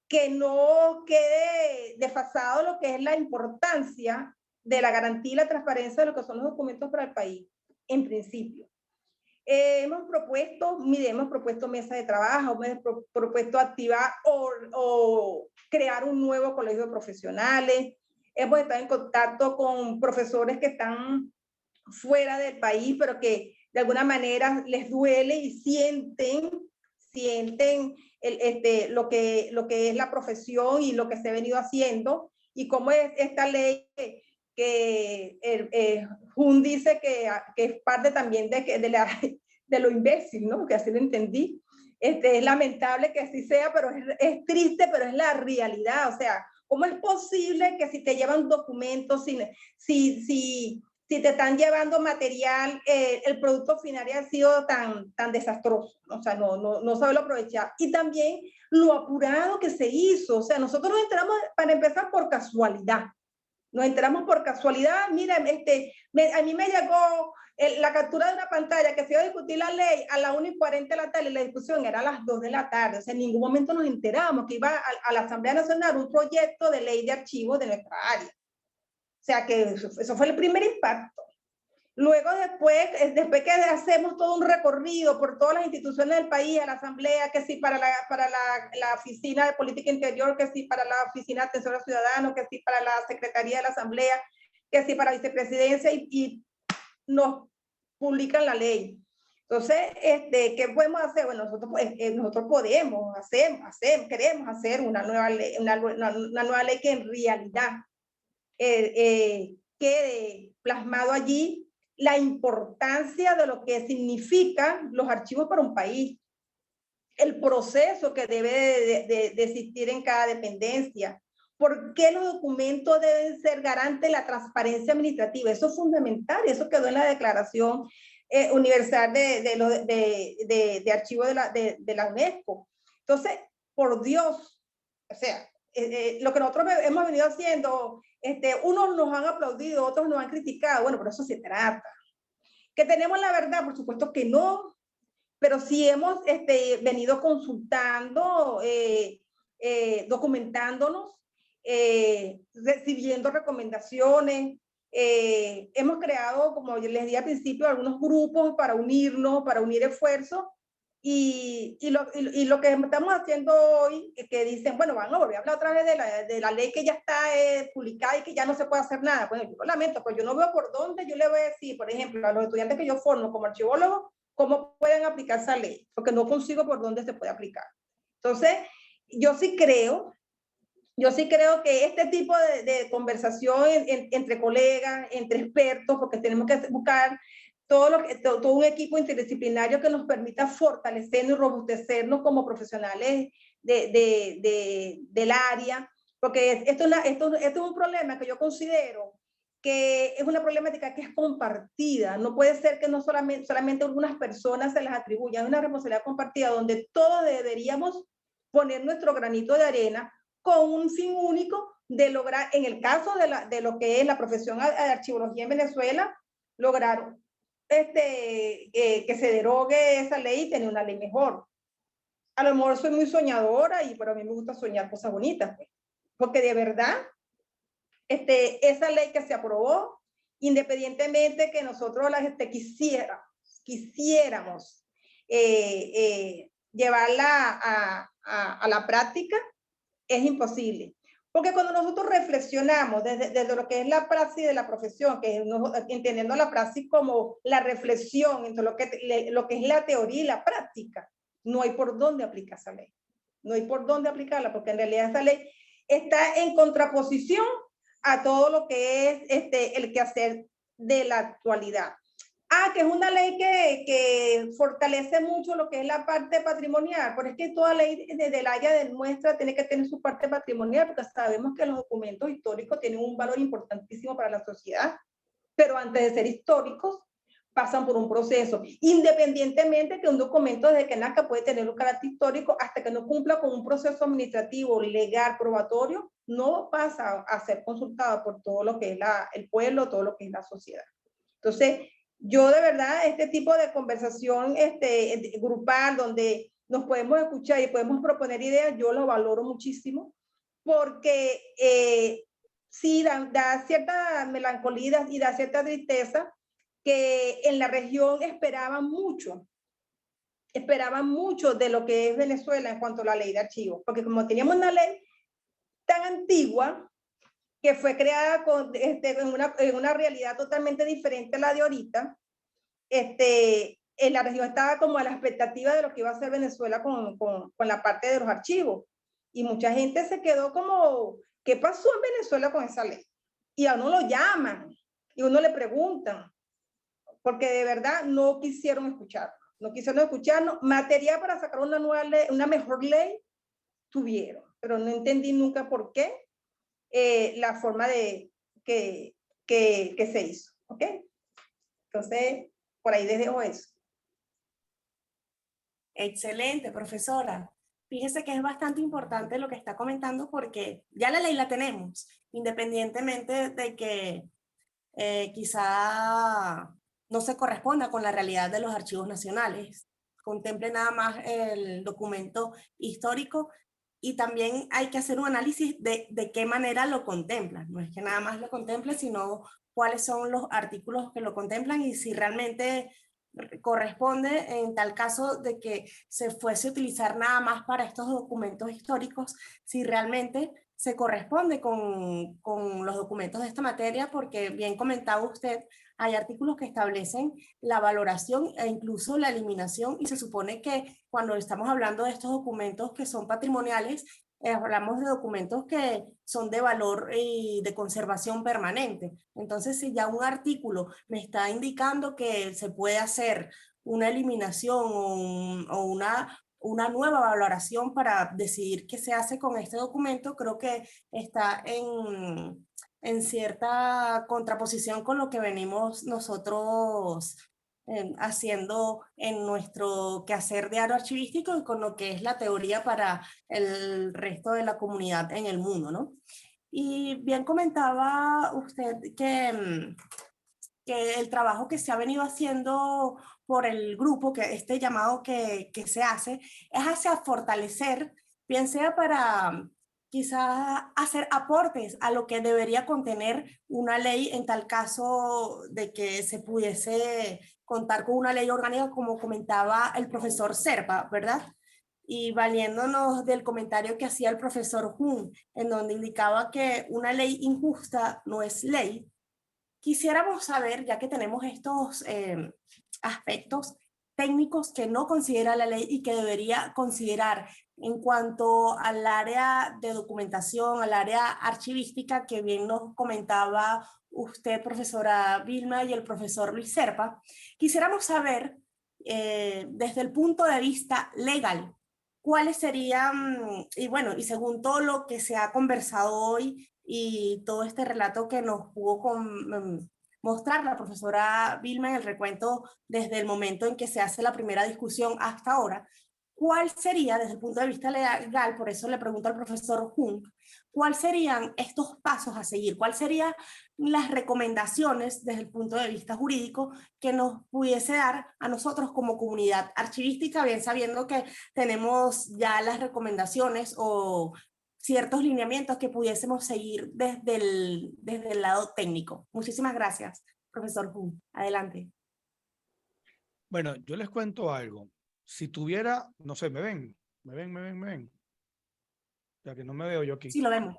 S3: que no quede desfasado lo que es la importancia de la garantía y la transparencia de lo que son los documentos para el país, en principio. Hemos propuesto mesas de trabajo, hemos propuesto activar o crear un nuevo colegio de profesionales. Hemos estado en contacto con profesores que están fuera del país, pero que de alguna manera les duele y sienten lo que es la profesión y lo que se ha venido haciendo, y cómo es esta ley que Jun dice que es parte también de lo imbécil, ¿no? Que así lo entendí. Es lamentable que así sea, pero es triste, pero es la realidad. O sea, ¿cómo es posible que si te llevan documentos, si te están llevando material, el producto final ha sido tan desastroso? O sea, no saberlo aprovechar. Y también lo apurado que se hizo. O sea, nosotros nos enteramos, para empezar, por casualidad. Nos enteramos por casualidad. Mira, a mí me llegó la captura de una pantalla que se iba a discutir la ley a las 1:40 de la tarde, y la discusión era a las 2 de la tarde. O sea, en ningún momento nos enteramos que iba a la Asamblea Nacional un proyecto de ley de archivos de nuestra área. O sea, que eso fue el primer impacto. Luego, después que hacemos todo un recorrido por todas las instituciones del país, a la Asamblea, que sí para la Oficina de Política Interior, que sí para la Oficina de Atención al Ciudadano, que sí para la Secretaría de la Asamblea, que sí para la Vicepresidencia, y nos publican la ley. Entonces, ¿qué podemos hacer? Bueno, nosotros podemos queremos hacer una nueva ley, una nueva ley que en realidad quede plasmado allí la importancia de lo que significan los archivos para un país, el proceso que debe de existir en cada dependencia, por qué los documentos deben ser garantes de la transparencia administrativa. Eso es fundamental, eso quedó en la Declaración Universal de Archivos de la UNESCO. Entonces, por Dios, o sea, lo que nosotros hemos venido haciendo, unos nos han aplaudido, otros nos han criticado. Bueno, pero eso se trata. ¿Que tenemos la verdad? Por supuesto que no, pero sí hemos venido consultando, documentándonos, recibiendo recomendaciones. Hemos creado, como yo les di al principio, algunos grupos para unirnos, para unir esfuerzos, Y lo que estamos haciendo hoy, que dicen, bueno, van a volver a hablar otra vez de la ley que ya está publicada y que ya no se puede hacer nada. Bueno, yo lo lamento, pero yo no veo por dónde yo le voy a decir, por ejemplo, a los estudiantes que yo formo como archivólogos, cómo pueden aplicar esa ley, porque no consigo por dónde se puede aplicar. Entonces, yo sí creo que este tipo de conversación entre colegas, entre expertos, porque tenemos que buscar todo un equipo interdisciplinario que nos permita fortalecernos y robustecernos como profesionales del área, porque esto es un problema que yo considero que es una problemática que es compartida. No puede ser que no solamente algunas personas se las atribuyan, es una responsabilidad compartida donde todos deberíamos poner nuestro granito de arena con un fin único de lograr, en el caso de lo que es la profesión de archivología en Venezuela, lograr que se derogue esa ley y tener una ley mejor. A lo mejor soy muy soñadora, pero a mí me gusta soñar cosas bonitas, pues, porque de verdad, esa ley que se aprobó, independientemente que nosotros quisiéramos llevarla a la práctica, es imposible. Porque cuando nosotros reflexionamos desde lo que es la praxis de la profesión, que es entendiendo la praxis como la reflexión entre lo que es la teoría y la práctica, no hay por dónde aplicar esa ley. No hay por dónde aplicarla, porque en realidad esa ley está en contraposición a todo lo que es el quehacer de la actualidad. Que es una ley que fortalece mucho lo que es la parte patrimonial, pero es que toda ley del área de muestra tiene que tener su parte patrimonial, porque sabemos que los documentos históricos tienen un valor importantísimo para la sociedad, pero antes de ser históricos pasan por un proceso, independientemente que un documento desde que nazca puede tener un carácter histórico, hasta que no cumpla con un proceso administrativo, legal, probatorio, no pasa a ser consultado por todo lo que es el pueblo, todo lo que es la sociedad. Entonces, yo de verdad, este tipo de conversación grupal, donde nos podemos escuchar y podemos proponer ideas, yo lo valoro muchísimo, porque sí da cierta melancolía y da cierta tristeza que en la región esperaban mucho de lo que es Venezuela en cuanto a la ley de archivos, porque como teníamos una ley tan antigua, que fue creada en una realidad totalmente diferente a la de ahorita, en la región estaba como a la expectativa de lo que iba a hacer Venezuela con la parte de los archivos. Y mucha gente se quedó como, ¿qué pasó en Venezuela con esa ley? Y a uno lo llaman, y a uno le preguntan, porque de verdad no quisieron escucharnos. Material para sacar una nueva ley, una mejor ley, tuvieron, pero no entendí nunca por qué. La forma que se hizo, ¿ok? Entonces, por ahí les dejo eso.
S1: Excelente, profesora. Fíjese que es bastante importante lo que está comentando, porque ya la ley la tenemos, independientemente de que quizá no se corresponda con la realidad de los archivos nacionales, contemple nada más el documento histórico, y también hay que hacer un análisis de qué manera lo contemplan. No es que nada más lo contemple, sino cuáles son los artículos que lo contemplan y si realmente corresponde en tal caso de que se fuese a utilizar nada más para estos documentos históricos, si realmente se corresponde con los documentos de esta materia, porque bien comentaba usted, hay artículos que establecen la valoración e incluso la eliminación, y se supone que cuando estamos hablando de estos documentos que son patrimoniales, hablamos de documentos que son de valor y de conservación permanente. Entonces, si ya un artículo me está indicando que se puede hacer una eliminación o una nueva valoración para decidir qué se hace con este documento, creo que está en cierta contraposición con lo que venimos nosotros haciendo en nuestro quehacer diario archivístico y con lo que es la teoría para el resto de la comunidad en el mundo, ¿no? Y bien comentaba usted que el trabajo que se ha venido haciendo por el grupo, que este llamado que se hace, es hacia fortalecer, bien sea para quizás hacer aportes a lo que debería contener una ley en tal caso de que se pudiese contar con una ley orgánica, como comentaba el profesor Serpa, ¿verdad? Y valiéndonos del comentario que hacía el profesor Jun, en donde indicaba que una ley injusta no es ley, quisiéramos saber, ya que tenemos estos aspectos técnicos que no considera la ley y que debería considerar en cuanto al área de documentación, al área archivística, que bien nos comentaba usted, profesora Vilma, y el profesor Luis Serpa, quisiéramos saber, desde el punto de vista legal, cuáles serían, y bueno, y según todo lo que se ha conversado hoy y todo este relato que nos pudo mostrar la profesora Vilma en el recuento desde el momento en que se hace la primera discusión hasta ahora, ¿cuál sería desde el punto de vista legal? Por eso le pregunto al profesor Jung, ¿cuáles serían estos pasos a seguir? ¿Cuáles serían las recomendaciones desde el punto de vista jurídico que nos pudiese dar a nosotros como comunidad archivística, bien sabiendo que tenemos ya las recomendaciones o ciertos lineamientos que pudiésemos seguir desde el lado técnico? Muchísimas gracias, profesor Jung. Adelante.
S5: Bueno, yo les cuento algo. Si tuviera, no sé, ¿me ven? Ya que no me veo yo aquí.
S1: Sí, lo vemos.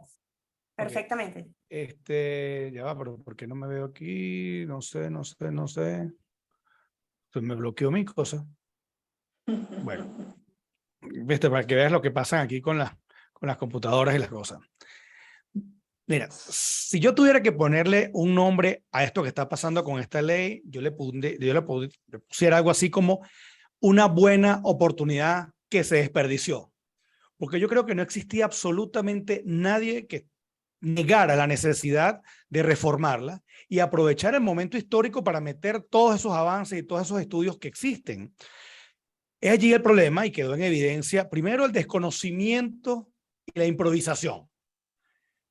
S1: Perfectamente.
S5: Okay. Ya va, pero ¿por qué no me veo aquí? No sé. Pues me bloqueó mi cosa. Bueno, viste, para que veas lo que pasa aquí con las computadoras y las cosas. Mira, si yo tuviera que ponerle un nombre a esto que está pasando con esta ley, yo le pusiera algo así como una buena oportunidad que se desperdició. Porque yo creo que no existía absolutamente nadie que negara la necesidad de reformarla y aprovechar el momento histórico para meter todos esos avances y todos esos estudios que existen. Es allí el problema, y quedó en evidencia, primero, el desconocimiento y la improvisación.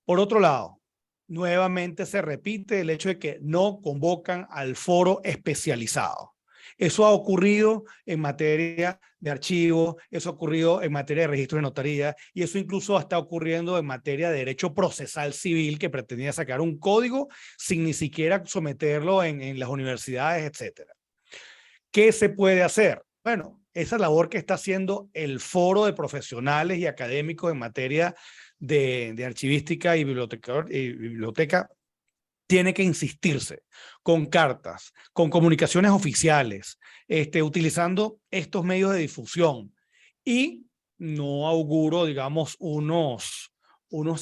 S5: Por otro lado, nuevamente se repite el hecho de que no convocan al foro especializado. Eso ha ocurrido en materia de archivos, eso ha ocurrido en materia de registro de notaría, y eso incluso está ocurriendo en materia de derecho procesal civil, que pretendía sacar un código sin ni siquiera someterlo en las universidades, etcétera. ¿Qué se puede hacer? Bueno, esa labor que está haciendo el foro de profesionales y académicos en materia de archivística y biblioteca tiene que insistirse con cartas, con comunicaciones oficiales, utilizando estos medios de difusión, y no auguro, digamos, unos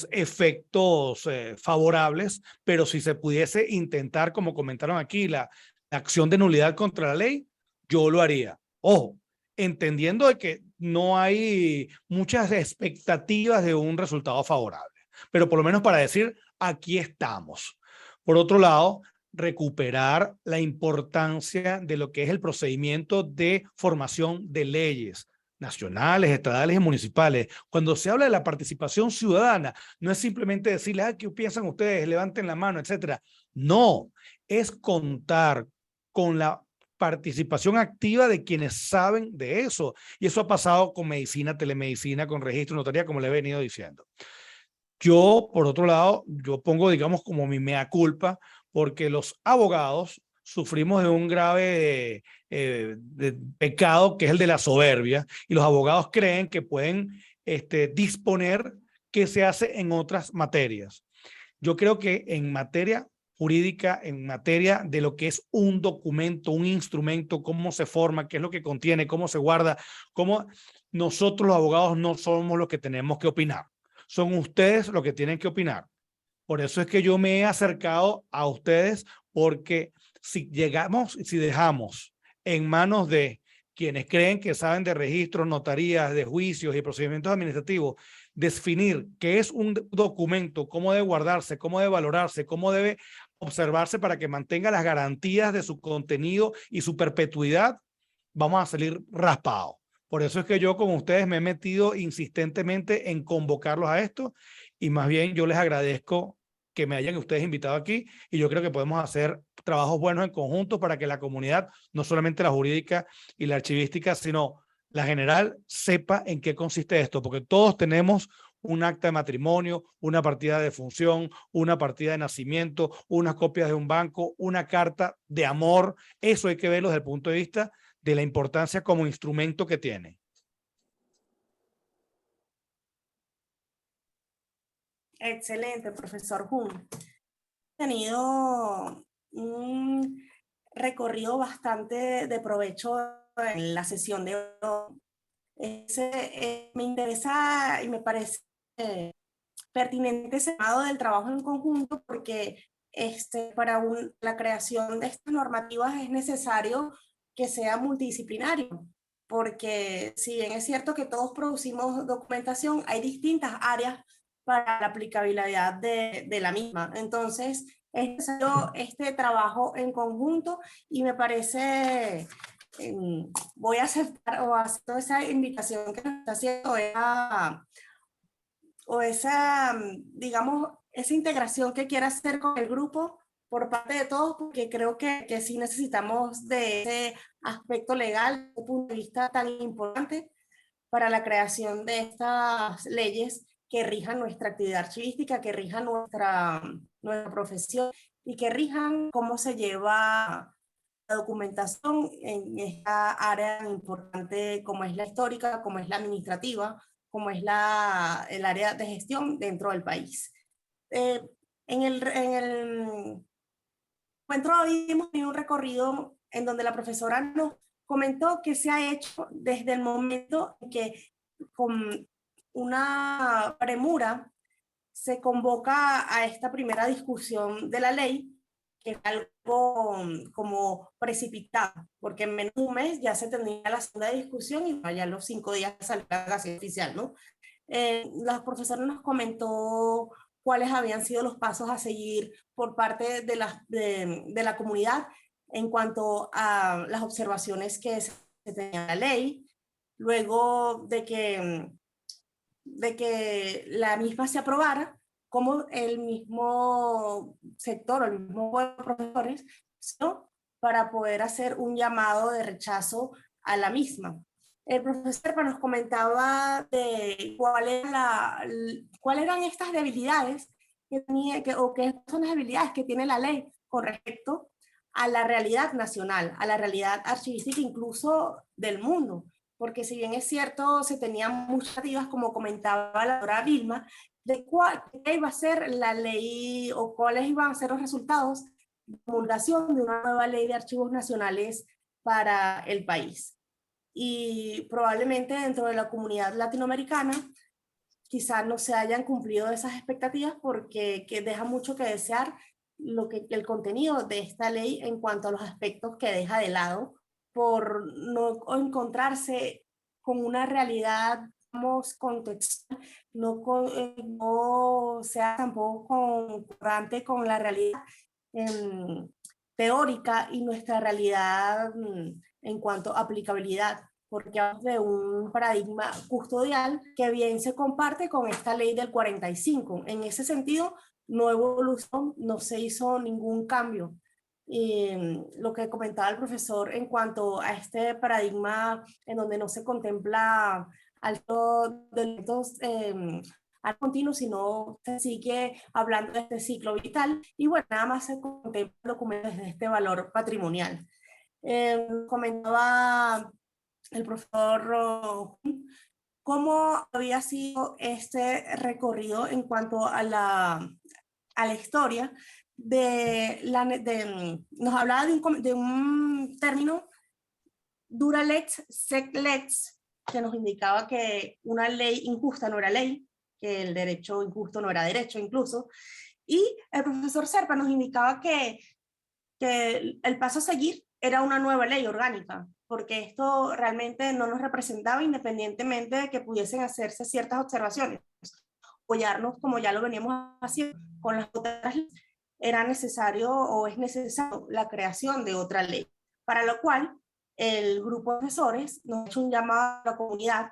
S5: efectos favorables, pero si se pudiese intentar, como comentaron aquí, la acción de nulidad contra la ley, yo lo haría. Ojo, entendiendo de que no hay muchas expectativas de un resultado favorable, pero por lo menos para decir, aquí estamos. Por otro lado, recuperar la importancia de lo que es el procedimiento de formación de leyes nacionales, estatales y municipales. Cuando se habla de la participación ciudadana, no es simplemente decirles, ¿qué piensan ustedes? Levanten la mano, etcétera. No, es contar con la participación activa de quienes saben de eso. Y eso ha pasado con medicina, telemedicina, con registro, notaría, como le he venido diciendo. Yo, por otro lado, yo pongo, digamos, como mi mea culpa, porque los abogados sufrimos de un grave de pecado, que es el de la soberbia, y los abogados creen que pueden disponer qué se hace en otras materias. Yo creo que en materia jurídica, en materia de lo que es un documento, un instrumento, cómo se forma, qué es lo que contiene, cómo se guarda, cómo nosotros los abogados no somos los que tenemos que opinar. Son ustedes los que tienen que opinar. Por eso es que yo me he acercado a ustedes, porque si dejamos en manos de quienes creen que saben de registros, notarías, de juicios y procedimientos administrativos, definir qué es un documento, cómo debe guardarse, cómo debe valorarse, cómo debe observarse para que mantenga las garantías de su contenido y su perpetuidad, vamos a salir raspados. Por eso es que yo con ustedes me he metido insistentemente en convocarlos a esto, y más bien yo les agradezco que me hayan ustedes invitado aquí, y yo creo que podemos hacer trabajos buenos en conjunto para que la comunidad, no solamente la jurídica y la archivística, sino la general, sepa en qué consiste esto, porque todos tenemos un acta de matrimonio, una partida de defunción, una partida de nacimiento, unas copias de un banco, una carta de amor. Eso hay que verlo desde el punto de vista de la importancia como instrumento que tiene.
S1: Excelente, profesor Jun. He tenido un recorrido bastante de provecho en la sesión de hoy. Me interesa y me parece pertinente ese lado del trabajo en conjunto porque para la creación de estas normativas es necesario que sea multidisciplinario, porque si bien es cierto que todos producimos documentación, hay distintas áreas para la aplicabilidad de la misma. Entonces, es necesario este trabajo en conjunto y me parece, voy a aceptar o hacer esa invitación que nos está haciendo digamos, esa integración que quiera hacer con el grupo por parte de todos, porque creo que sí necesitamos de ese aspecto legal, desde un punto de vista tan importante para la creación de estas leyes que rijan nuestra actividad archivística, que rijan nuestra profesión y que rijan cómo se lleva la documentación en esta área tan importante como es la histórica, como es la administrativa, como es el área de gestión dentro del país. En el encuentro hoy hemos tenido un recorrido en donde la profesora nos comentó que se ha hecho desde el momento en que con una premura se convoca a esta primera discusión de la ley, que es algo como precipitado, porque en menos de un mes ya se tenía la segunda discusión y ya los 5 días salió la casi oficial, ¿no? La profesora nos comentó cuáles habían sido los pasos a seguir por parte de la comunidad en cuanto a las observaciones que se tenía la ley, luego de que la misma se aprobara, como el mismo sector o el mismo grupo de profesores, ¿no?, para poder hacer un llamado de rechazo a la misma. El profesor nos comentaba de cuáles eran estas debilidades que tenía, o qué son las debilidades que tiene la ley con respecto a la realidad nacional, a la realidad archivística incluso del mundo. Porque si bien es cierto, se tenían muchas dudas, como comentaba la doctora Vilma, de qué iba a ser la ley o cuáles iban a ser los resultados de promulgación de una nueva ley de archivos nacionales para el país. Y probablemente dentro de la comunidad latinoamericana quizás no se hayan cumplido esas expectativas porque deja mucho que desear el contenido de esta ley en cuanto a los aspectos que deja de lado por no encontrarse con una realidad, digamos, contextual, no sea tampoco concordante con la realidad teórica y nuestra realidad en cuanto a aplicabilidad, porque hablamos de un paradigma custodial que bien se comparte con esta ley del 45. En ese sentido, no evolucionó, no se hizo ningún cambio. Lo que comentaba el profesor en cuanto a este paradigma en donde no se contempla altos delitos al continuo, sino se sigue hablando de este ciclo vital y bueno, nada más se contempla documentos desde este valor patrimonial. Comentaba el profesor cómo había sido este recorrido en cuanto a la historia nos hablaba de un término dura lex, sec lex, que nos indicaba que una ley injusta no era ley, que el derecho injusto no era derecho incluso, y el profesor Serpa nos indicaba que el paso a seguir era una nueva ley orgánica, porque esto realmente no nos representaba independientemente de que pudiesen hacerse ciertas observaciones, apoyarnos como ya lo veníamos haciendo con las otras leyes. Era necesario o es necesario la creación de otra ley, para lo cual el grupo de profesores nos ha hecho un llamado a la comunidad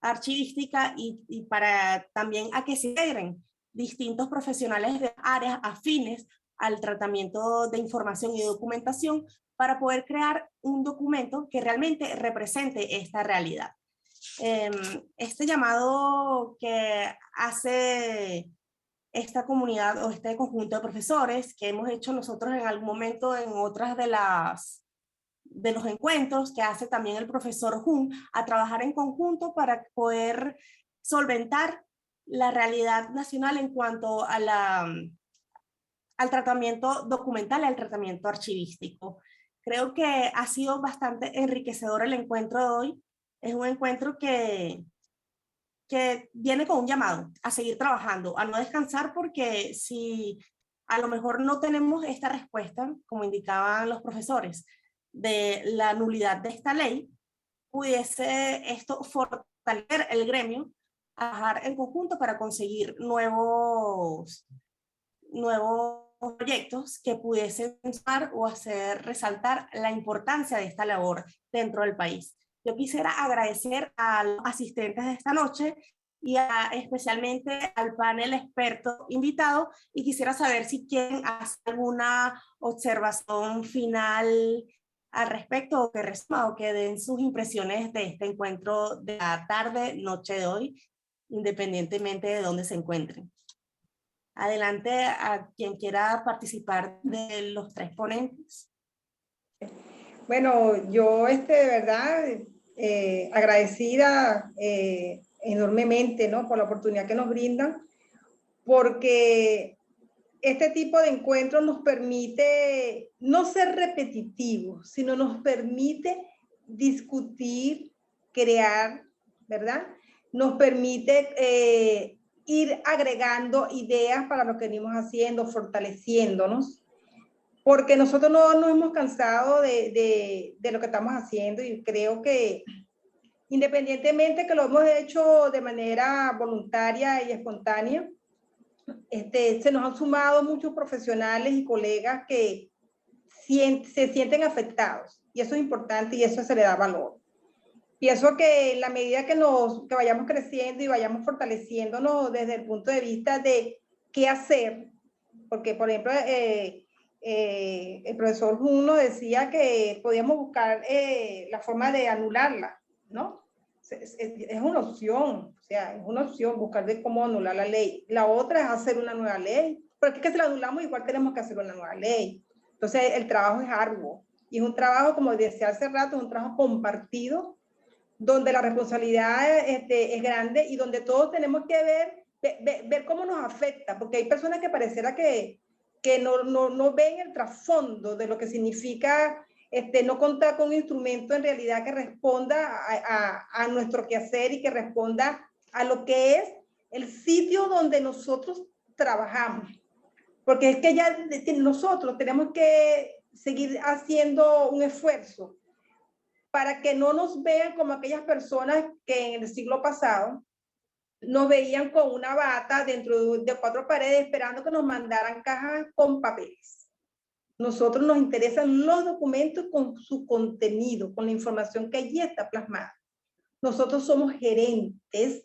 S1: archivística y para también a que se integren distintos profesionales de áreas afines al tratamiento de información y de documentación para poder crear un documento que realmente represente esta realidad. Este llamado que hace esta comunidad o este conjunto de profesores que hemos hecho nosotros en algún momento en otras de los encuentros que hace también el profesor Jun, a trabajar en conjunto para poder solventar la realidad nacional en cuanto a al tratamiento documental, al tratamiento archivístico. Creo que ha sido bastante enriquecedor el encuentro de hoy. Es un encuentro que viene con un llamado a seguir trabajando, a no descansar, porque si a lo mejor no tenemos esta respuesta, como indicaban los profesores, de la nulidad de esta ley, pudiese esto fortalecer el gremio, trabajar en conjunto para conseguir nuevos proyectos que pudiesen sumar o hacer resaltar la importancia de esta labor dentro del país. Yo quisiera agradecer a los asistentes de esta noche y especialmente al panel experto invitado, y quisiera saber si quieren hacer alguna observación final al respecto, o que resuma o que den sus impresiones de este encuentro de la tarde, noche de hoy, independientemente de dónde se encuentren. Adelante a quien quiera participar de los tres ponentes.
S3: Bueno, yo de verdad agradecida enormemente, ¿no?, por la oportunidad que nos brindan, porque este tipo de encuentros nos permite no ser repetitivos, sino nos permite discutir, crear, ¿verdad? Nos permite ir agregando ideas para lo que venimos haciendo, fortaleciéndonos, porque nosotros no nos hemos cansado de lo que estamos haciendo, y creo que independientemente que lo hemos hecho de manera voluntaria y espontánea, se nos han sumado muchos profesionales y colegas que se sienten afectados, y eso es importante y eso se le da valor. Pienso que en la medida que vayamos creciendo y vayamos fortaleciéndonos desde el punto de vista de qué hacer, porque por ejemplo el profesor Juno decía que podíamos buscar la forma de anularla, ¿no? Es una opción, o sea, es una opción buscar de cómo anular la ley. La otra es hacer una nueva ley, porque es que si la anulamos igual tenemos que hacer una nueva ley. Entonces el trabajo es arduo, y es un trabajo, como decía hace rato, es un trabajo compartido, donde la responsabilidad es grande, y donde todos tenemos que ver cómo nos afecta, porque hay personas que pareciera que no ven el trasfondo de lo que significa no contar con un instrumento en realidad que responda a nuestro quehacer y que responda a lo que es el sitio donde nosotros trabajamos. Porque es que ya nosotros tenemos que seguir haciendo un esfuerzo para que no nos vean como aquellas personas que en el siglo pasado nos veían con una bata dentro de cuatro paredes esperando que nos mandaran cajas con papeles. Nosotros nos interesan los documentos con su contenido, con la información que allí está plasmada. Nosotros somos gerentes,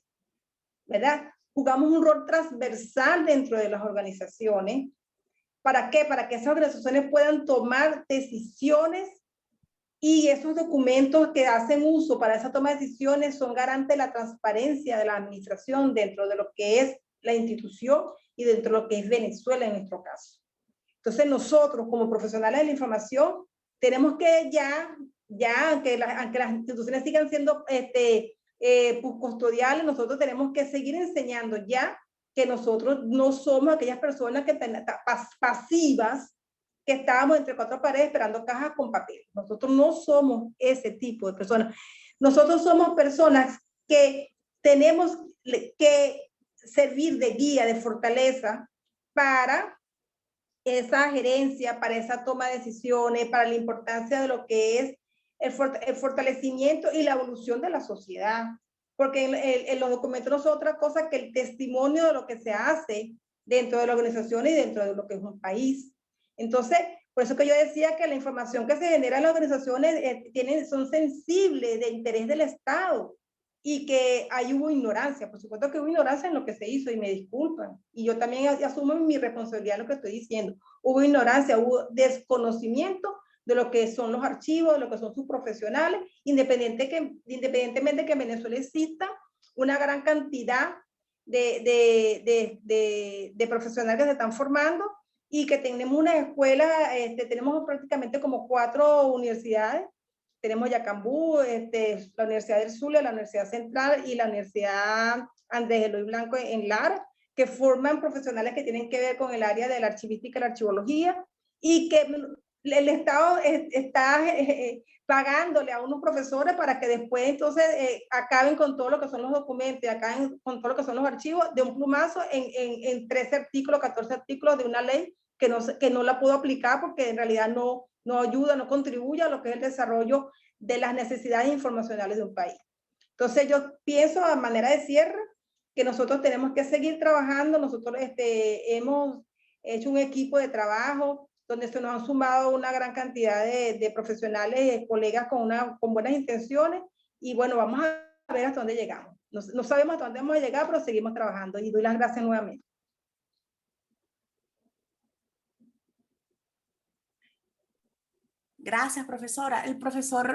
S3: ¿verdad? Jugamos un rol transversal dentro de las organizaciones. ¿Para qué? Para que esas organizaciones puedan tomar decisiones, y esos documentos que hacen uso para esa toma de decisiones son garantes de la transparencia de la administración dentro de lo que es la institución y dentro de lo que es Venezuela en nuestro caso. Entonces nosotros como profesionales de la información tenemos que aunque las instituciones sigan siendo custodiales, nosotros tenemos que seguir enseñando ya que nosotros no somos aquellas personas que están pasivas, que estábamos entre cuatro paredes esperando cajas con papel. Nosotros no somos ese tipo de personas. Nosotros somos personas que tenemos que servir de guía, de fortaleza para esa gerencia, para esa toma de decisiones, para la importancia de lo que es el fortalecimiento y la evolución de la sociedad. Porque en los documentos no es otra cosa que el testimonio de lo que se hace dentro de la organización y dentro de lo que es un país. Entonces, por eso que yo decía que la información que se genera en las organizaciones son sensibles de interés del Estado, y que ahí hubo ignorancia. Por supuesto que hubo ignorancia en lo que se hizo, y me disculpan. Y yo también asumo mi responsabilidad en lo que estoy diciendo. Hubo ignorancia, hubo desconocimiento de lo que son los archivos, de lo que son sus profesionales, independientemente que en Venezuela exista una gran cantidad de profesionales que se están formando y que tenemos una escuela, tenemos prácticamente como 4 universidades. Tenemos Yacambú, la Universidad del Zulia, la Universidad Central y la Universidad Andrés Eloy Blanco en Lara, que forman profesionales que tienen que ver con el área de la archivística y la archivología, y que el Estado está pagándole a unos profesores para que después entonces acaben con todo lo que son los documentos, acaben con todo lo que son los archivos de un plumazo en 13 artículos, 14 artículos de una ley que no la pudo aplicar porque en realidad no ayuda, no contribuye a lo que es el desarrollo de las necesidades informacionales de un país. Entonces yo pienso a manera de cierre que nosotros tenemos que seguir trabajando. Nosotros hemos hecho un equipo de trabajo donde se nos han sumado una gran cantidad de profesionales, colegas con buenas intenciones, y bueno, vamos a ver hasta dónde llegamos. No sabemos hasta dónde vamos a llegar, pero seguimos trabajando y doy las gracias nuevamente.
S1: Gracias, profesora. El profesor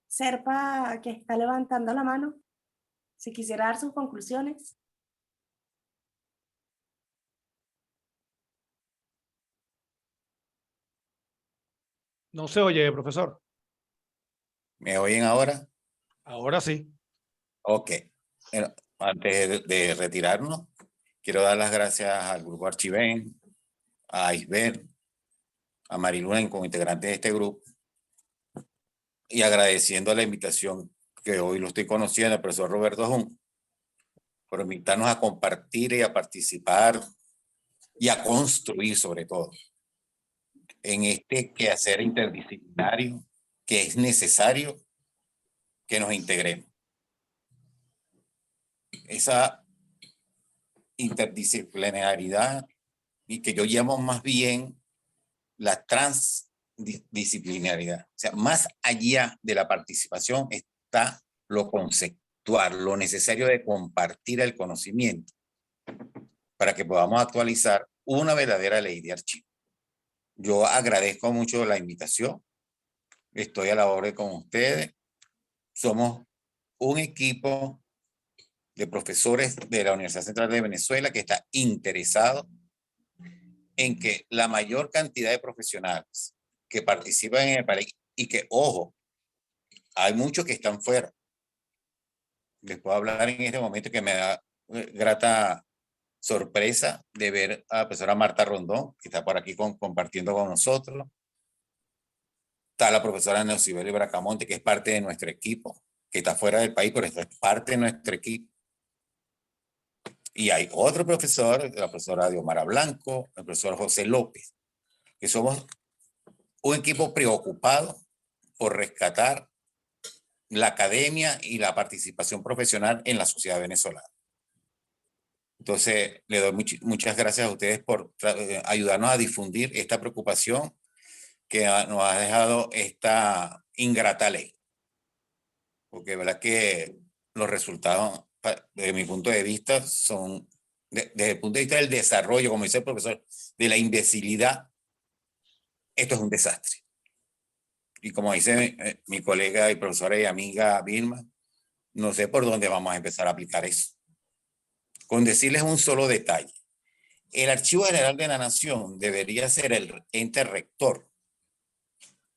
S1: Serpa, que está levantando la mano, si quisiera dar sus conclusiones.
S5: No se oye, profesor.
S4: ¿Me oyen ahora?
S5: Ahora sí.
S4: Ok. Bueno, antes de retirarnos, quiero dar las gracias al Grupo Archiven, a Isbel, a Mariluna como integrante de este grupo, y agradeciendo la invitación que hoy lo estoy conociendo, al profesor Roberto Jun, por invitarnos a compartir y a participar y a construir sobre todo en este quehacer interdisciplinario que es necesario que nos integremos. Esa interdisciplinaridad, y que yo llamo más bien la transdisciplinaridad. O sea, más allá de la participación está lo conceptual, lo necesario de compartir el conocimiento para que podamos actualizar una verdadera ley de archivo. Yo agradezco mucho la invitación. Estoy a la orden con ustedes. Somos un equipo de profesores de la Universidad Central de Venezuela que está interesado en que la mayor cantidad de profesionales que participan en el país, y que, ojo, hay muchos que están fuera. Les puedo hablar en este momento que me da grata sorpresa de ver a la profesora Marta Rondón, que está por aquí compartiendo con nosotros. Está la profesora Neocibeli Bracamonte, que es parte de nuestro equipo, que está fuera del país, pero es parte de nuestro equipo. Y hay otro profesor, la profesora Diomara Blanco, el profesor José López, que somos un equipo preocupado por rescatar la academia y la participación profesional en la sociedad venezolana. Entonces, le doy muchas gracias a ustedes por ayudarnos a difundir esta preocupación que nos ha dejado esta ingrata ley. Porque verdad que los resultados, desde mi punto de vista, son, desde el punto de vista del desarrollo, como dice el profesor, de la imbecilidad, esto es un desastre. Y como dice mi colega y profesora y amiga Vilma, no sé por dónde vamos a empezar a aplicar eso. Con decirles un solo detalle. El Archivo General de la Nación debería ser el ente rector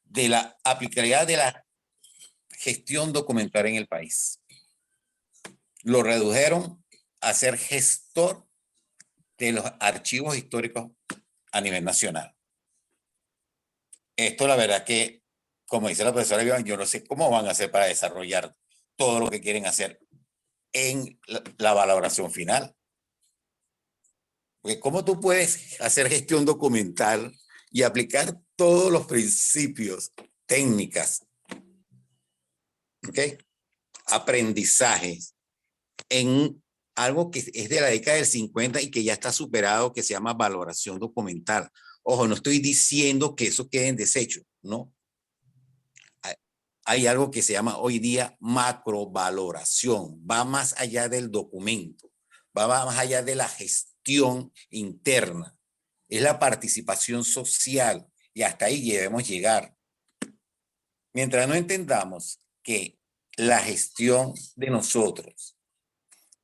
S4: de la aplicabilidad de la gestión documental en el país. Lo redujeron a ser gestor de los archivos históricos a nivel nacional. Esto la verdad que, como dice la profesora Iván, yo no sé cómo van a hacer para desarrollar todo lo que quieren hacer en la valoración final. Porque cómo tú puedes hacer gestión documental y aplicar todos los principios, técnicas, ¿okay? Aprendizajes en algo que es de la década del 50 y que ya está superado, que se llama valoración documental. Ojo, no estoy diciendo que eso quede en desecho, ¿no? Hay algo que se llama hoy día macrovaloración, va más allá del documento, va más allá de la gestión interna, es la participación social, Y hasta ahí debemos llegar. Mientras no entendamos que la gestión de nosotros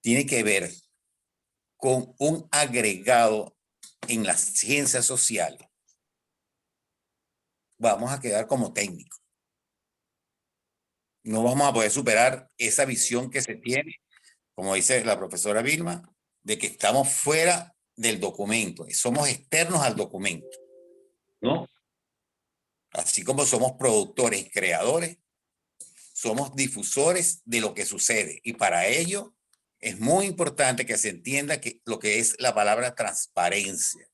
S4: tiene que ver con un agregado en las ciencias sociales, vamos a quedar como técnicos. No vamos a poder superar esa visión que se tiene, como dice la profesora Vilma, de que estamos fuera del documento, somos externos al documento, ¿no? Así como somos productores y creadores, somos difusores de lo que sucede. Y para ello es muy importante que se entienda que lo que es la palabra transparencia.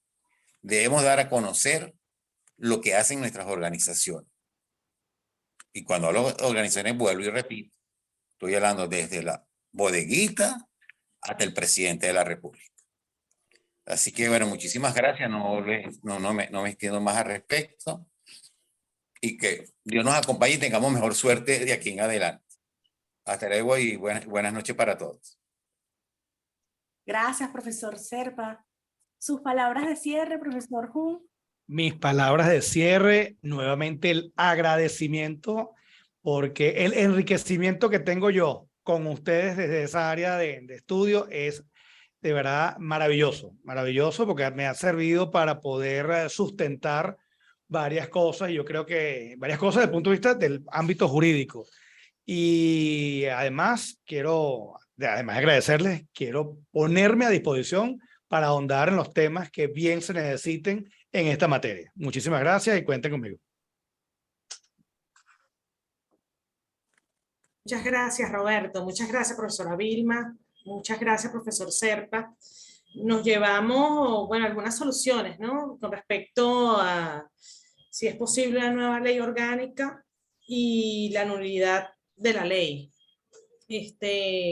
S4: Debemos dar a conocer lo que hacen nuestras organizaciones. Y cuando hablo de organizaciones, vuelvo y repito, estoy hablando desde la bodeguita hasta el presidente de la República. Así que, bueno, muchísimas gracias. No me extiendo más al respecto. Y que Dios nos acompañe y tengamos mejor suerte de aquí en adelante. Hasta luego y buenas noches para todos.
S1: Gracias, profesor Serpa. Sus palabras de cierre, profesor Jun.
S5: Mis palabras de cierre, nuevamente el agradecimiento, porque el enriquecimiento que tengo yo con ustedes desde esa área de estudio es de verdad maravilloso, maravilloso, porque me ha servido para poder sustentar varias cosas, y yo creo que varias cosas desde el punto de vista del ámbito jurídico. Y además además de agradecerles, quiero ponerme a disposición para ahondar en los temas que bien se necesiten en esta materia. Muchísimas gracias y cuenten conmigo.
S2: Muchas gracias, Roberto. Muchas gracias, profesora Vilma. Muchas gracias, profesor Serpa. Nos llevamos, bueno, algunas soluciones, ¿no? Con respecto a si es posible una nueva ley orgánica y la nulidad de la ley.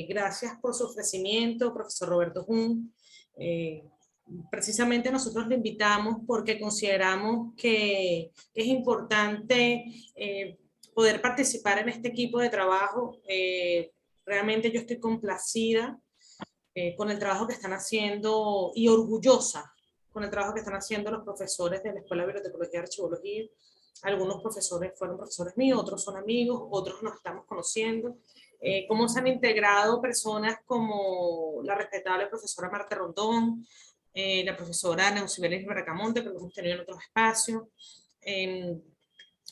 S2: Gracias por su ofrecimiento, profesor Roberto Jun. Precisamente nosotros le invitamos porque consideramos que es importante poder participar en este equipo de trabajo. Realmente yo estoy complacida con el trabajo que están haciendo y orgullosa con el trabajo que están haciendo los profesores de la Escuela de Bibliotecología y Archivología. Algunos profesores fueron profesores míos, otros son amigos, otros nos estamos conociendo. Cómo se han integrado personas como la respetable profesora Marta Rondón, la profesora Neusibelis Bracamonte, que lo hemos tenido en otros espacios,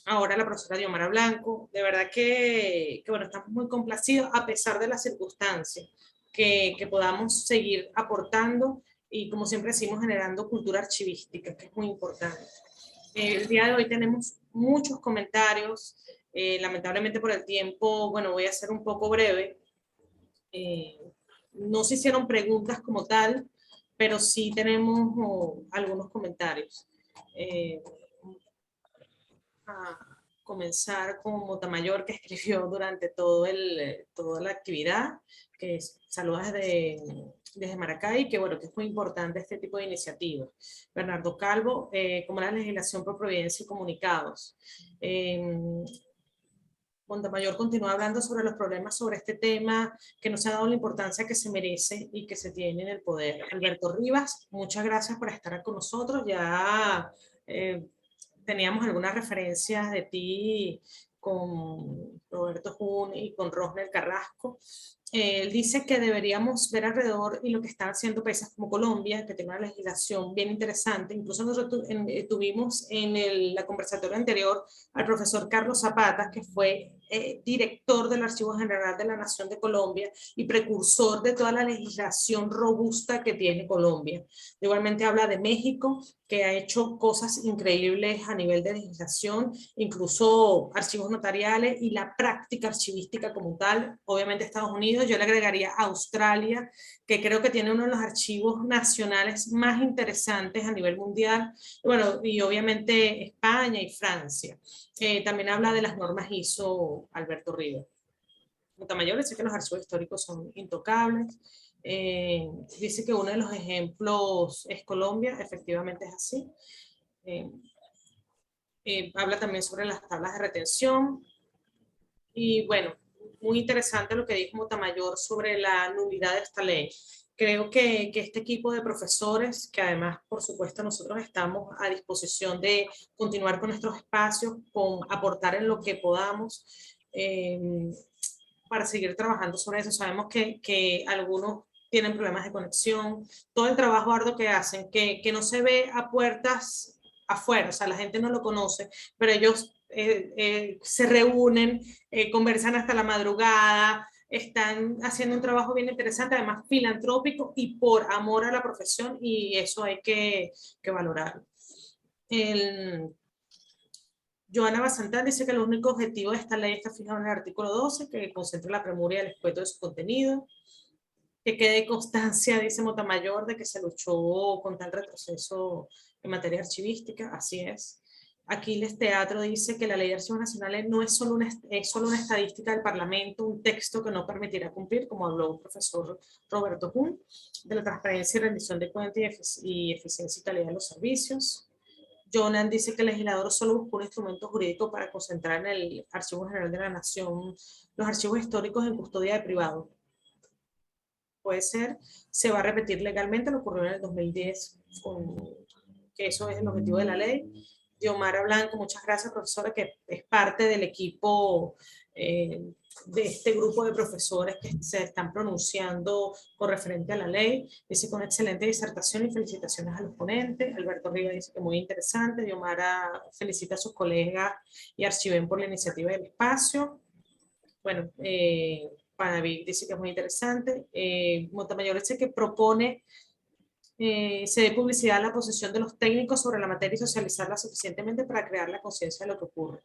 S2: ahora la profesora Diomara Blanco. De verdad que bueno, estamos muy complacidos a pesar de las circunstancias, que podamos seguir aportando y, como siempre decimos, generando cultura archivística, que es muy importante. El día de hoy tenemos muchos comentarios. Lamentablemente por el tiempo, bueno, voy a ser un poco breve. No se hicieron preguntas como tal, pero sí tenemos algunos comentarios. A comenzar con Motamayor, que escribió durante toda la actividad, que saluda desde Maracay, que bueno, que es muy importante este tipo de iniciativas. Bernardo Calvo, como la legislación por providencia y comunicados. Montemayor continúa hablando sobre los problemas sobre este tema, que no se ha dado la importancia que se merece y que se tiene en el poder. Alberto Rivas, muchas gracias por estar con nosotros. Ya teníamos algunas referencias de ti con Roberto Jun y con Rosner Carrasco. Él dice que deberíamos ver alrededor y lo que están haciendo países como Colombia, que tiene una legislación bien interesante. Incluso nosotros tuvimos en la conversatoria anterior al profesor Carlos Zapata, que fue director del Archivo General de la Nación de Colombia y precursor de toda la legislación robusta que tiene Colombia. Igualmente habla de México, que ha hecho cosas increíbles a nivel de legislación, incluso archivos notariales y la práctica archivística como tal. Obviamente Estados Unidos, yo le agregaría Australia, que creo que tiene uno de los archivos nacionales más interesantes a nivel mundial. Bueno, y obviamente España y Francia. También habla de las normas ISO Alberto Rivas. Montamayor dice que los archivos históricos son intocables. Dice que uno de los ejemplos es Colombia, efectivamente es así. Habla también sobre las tablas de retención. Y bueno, muy interesante lo que dijo Montamayor sobre la nulidad de esta ley. Creo que este equipo de profesores, que además, por supuesto, nosotros estamos a disposición de continuar con nuestros espacios, con aportar en lo que podamos, para seguir trabajando sobre eso. Sabemos que algunos tienen problemas de conexión, todo el trabajo arduo que hacen, que no se ve a puertas afuera, o sea, la gente no lo conoce, pero ellos se reúnen, conversan hasta la madrugada, están haciendo un trabajo bien interesante, además filantrópico y por amor a la profesión, y eso hay que valorarlo. Joana Basantán dice que el único objetivo de esta ley está fijado en el artículo 12, que concentre la premura y el respeto de su contenido. Que quede constancia, dice Montamayor, de que se luchó contra el retroceso en materia archivística, así es. Aquiles Teatro dice que la Ley de Archivos Nacionales no es solo una estadística del Parlamento, un texto que no permitirá cumplir, como habló el profesor Roberto Jun, de la transparencia y rendición de cuentas y eficiencia y calidad de los servicios. Jonan dice que el legislador solo buscó un instrumento jurídico para concentrar en el Archivo General de la Nación los archivos históricos en custodia de privado. Puede ser, se va a repetir legalmente, lo ocurrió en el 2010, que eso es el objetivo de la ley. Diomara Blanco, muchas gracias, profesora, que es parte del equipo de este grupo de profesores que se están pronunciando con referente a la ley. Dice con excelente disertación y felicitaciones a los ponentes. Alberto Rivas dice que muy interesante. Diomara felicita a sus colegas y Archiven por la iniciativa del espacio. Bueno, Panavic dice que es muy interesante. Montamayor dice que propone se dé publicidad a la posición de los técnicos sobre la materia y socializarla suficientemente para crear la conciencia de lo que ocurre.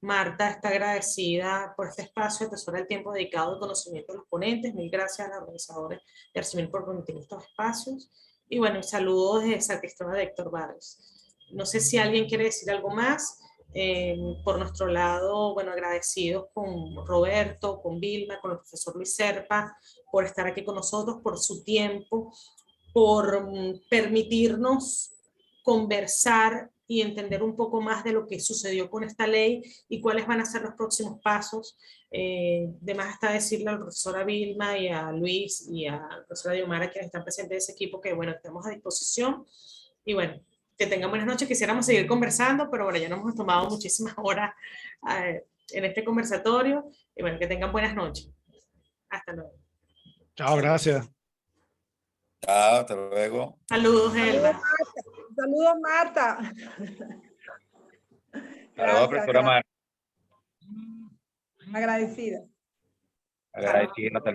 S2: Marta está agradecida por este espacio, atesora el tiempo dedicado al conocimiento de los ponentes. Mil gracias a los organizadores de Archivir por permitir estos espacios. Y bueno, saludos desde San Cristóbal de Héctor Barrios. No sé si alguien quiere decir algo más. Por nuestro lado, bueno, agradecidos con Roberto, con Vilma, con el profesor Luis Serpa, por estar aquí con nosotros, por su tiempo, por permitirnos conversar y entender un poco más de lo que sucedió con esta ley y cuáles van a ser los próximos pasos. De más está decirle a la profesora Vilma y a Luis y a la profesora Diomara, que están presentes de ese equipo, que bueno, estamos a disposición. Y bueno, que tengan buenas noches. Quisiéramos seguir conversando, pero bueno, ya nos hemos tomado muchísimas horas en este conversatorio. Y bueno, que tengan buenas noches. Hasta luego.
S5: Chao, gracias.
S4: Chao, hasta luego.
S2: Saludos, Elba.
S3: Saludos, Marta.
S4: Saludos, profesora Marta.
S3: Agradecida.
S4: Agradecida también.